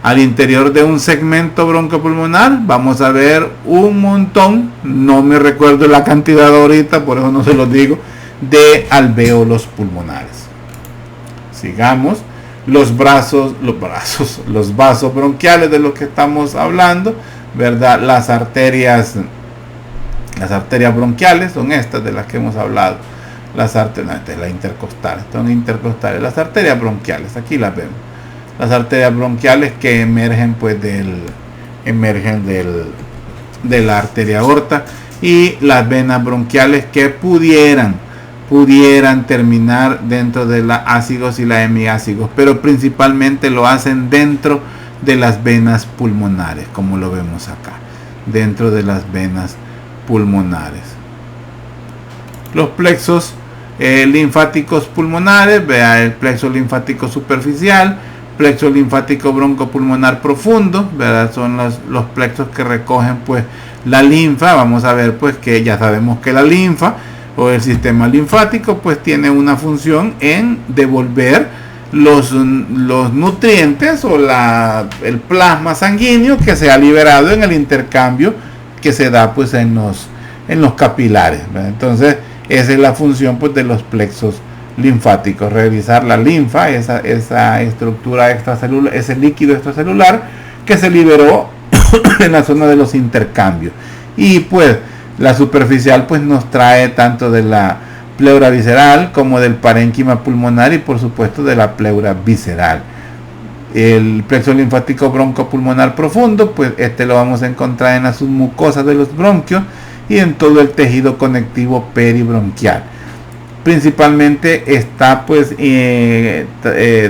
Al interior de un segmento bronquiopulmonar vamos a ver un montón, no me recuerdo la cantidad ahorita, por eso no se los digo, de alvéolos pulmonares. Sigamos. Los vasos bronquiales de los que estamos hablando, ¿verdad? Las arterias bronquiales son estas de las que hemos hablado. Las arterias intercostales, son intercostales. Las arterias bronquiales, aquí las vemos. Las arterias bronquiales que emergen pues de la arteria aorta, y las venas bronquiales que pudieran terminar dentro de la ácigos y la hemiácigos, pero principalmente lo hacen dentro de las venas pulmonares, como lo vemos acá, dentro de las venas pulmonares. Los plexos linfáticos pulmonares, vea el plexo linfático superficial, plexo linfático broncopulmonar profundo, ¿verdad? Son los plexos que recogen pues la linfa. Vamos a ver pues que ya sabemos que la linfa o el sistema linfático pues tiene una función en devolver los nutrientes o el plasma sanguíneo que se ha liberado en el intercambio que se da pues en los capilares, ¿verdad? Entonces esa es la función pues de los plexos linfáticos, revisar la linfa, esa estructura extracelular, ese líquido extracelular que se liberó en la zona de los intercambios. Y pues la superficial pues nos trae tanto de la pleura visceral como del parénquima pulmonar y por supuesto de la pleura visceral. El plexo linfático broncopulmonar profundo, pues este lo vamos a encontrar en las submucosas de los bronquios y en todo el tejido conectivo peribronquial. Principalmente está pues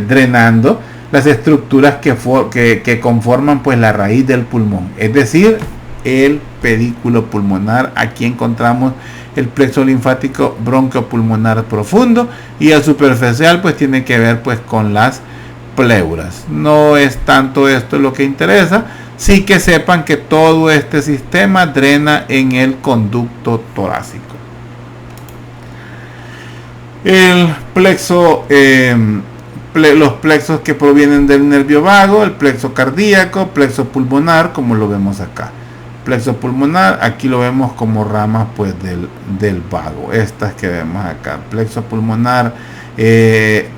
drenando las estructuras que conforman pues la raíz del pulmón, es decir, el pedículo pulmonar. Aquí encontramos el plexo linfático bronquiopulmonar profundo, y el superficial pues tiene que ver pues con las pleuras. No es tanto esto lo que interesa, sí que sepan que todo este sistema drena en el conducto torácico. El plexo, los plexos que provienen del nervio vago, el plexo cardíaco, plexo pulmonar, como lo vemos acá. Plexo pulmonar, aquí lo vemos como ramas pues del vago, estas que vemos acá. Plexo pulmonar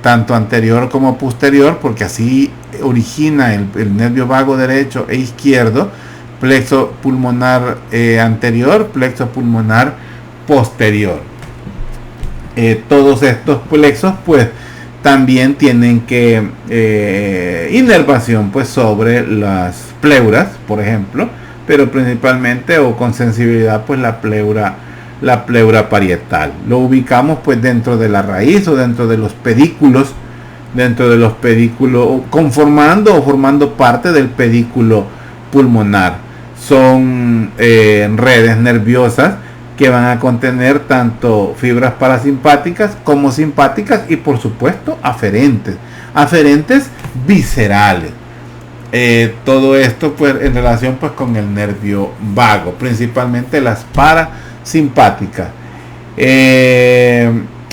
tanto anterior como posterior, porque así origina el nervio vago derecho e izquierdo. Plexo pulmonar anterior, plexo pulmonar posterior. Todos estos plexos pues también tienen que inervación pues sobre las pleuras, por ejemplo, pero principalmente o con sensibilidad pues la pleura parietal. Lo ubicamos pues dentro de la raíz o dentro de los pedículos, conformando o formando parte del pedículo pulmonar. Son redes nerviosas que van a contener tanto fibras parasimpáticas como simpáticas y por supuesto aferentes viscerales. Todo esto pues en relación pues con el nervio vago, principalmente las parasimpáticas.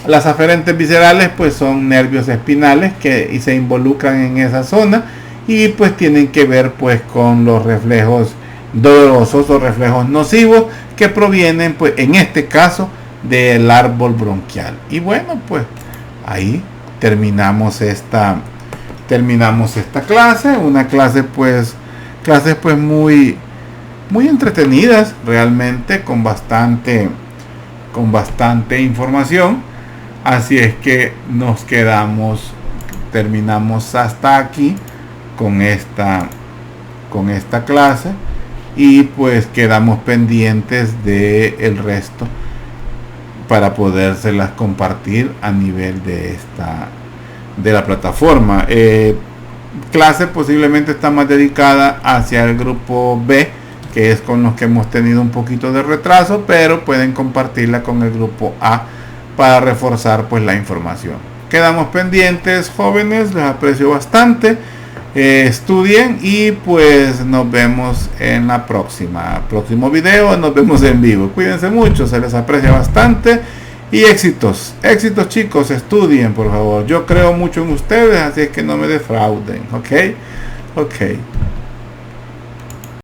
Las aferentes viscerales pues son nervios espinales que se involucran en esa zona y pues tienen que ver pues con los reflejos dolorosos o reflejos nocivos que provienen pues en este caso del árbol bronquial. Y bueno, pues ahí terminamos esta clase, una clases pues muy entretenidas realmente, con bastante información. Así es que terminamos hasta aquí con esta clase, y pues quedamos pendientes de el resto para podérselas compartir a nivel de la plataforma. Clase posiblemente está más dedicada hacia el grupo B, que es con los que hemos tenido un poquito de retraso, pero pueden compartirla con el grupo A para reforzar pues la información. Quedamos pendientes, jóvenes, les aprecio bastante. Estudien y pues nos vemos en la próximo video, nos vemos en vivo. Cuídense mucho, se les aprecia bastante y éxitos chicos, estudien por favor. Yo creo mucho en ustedes, así es que no me defrauden, ok.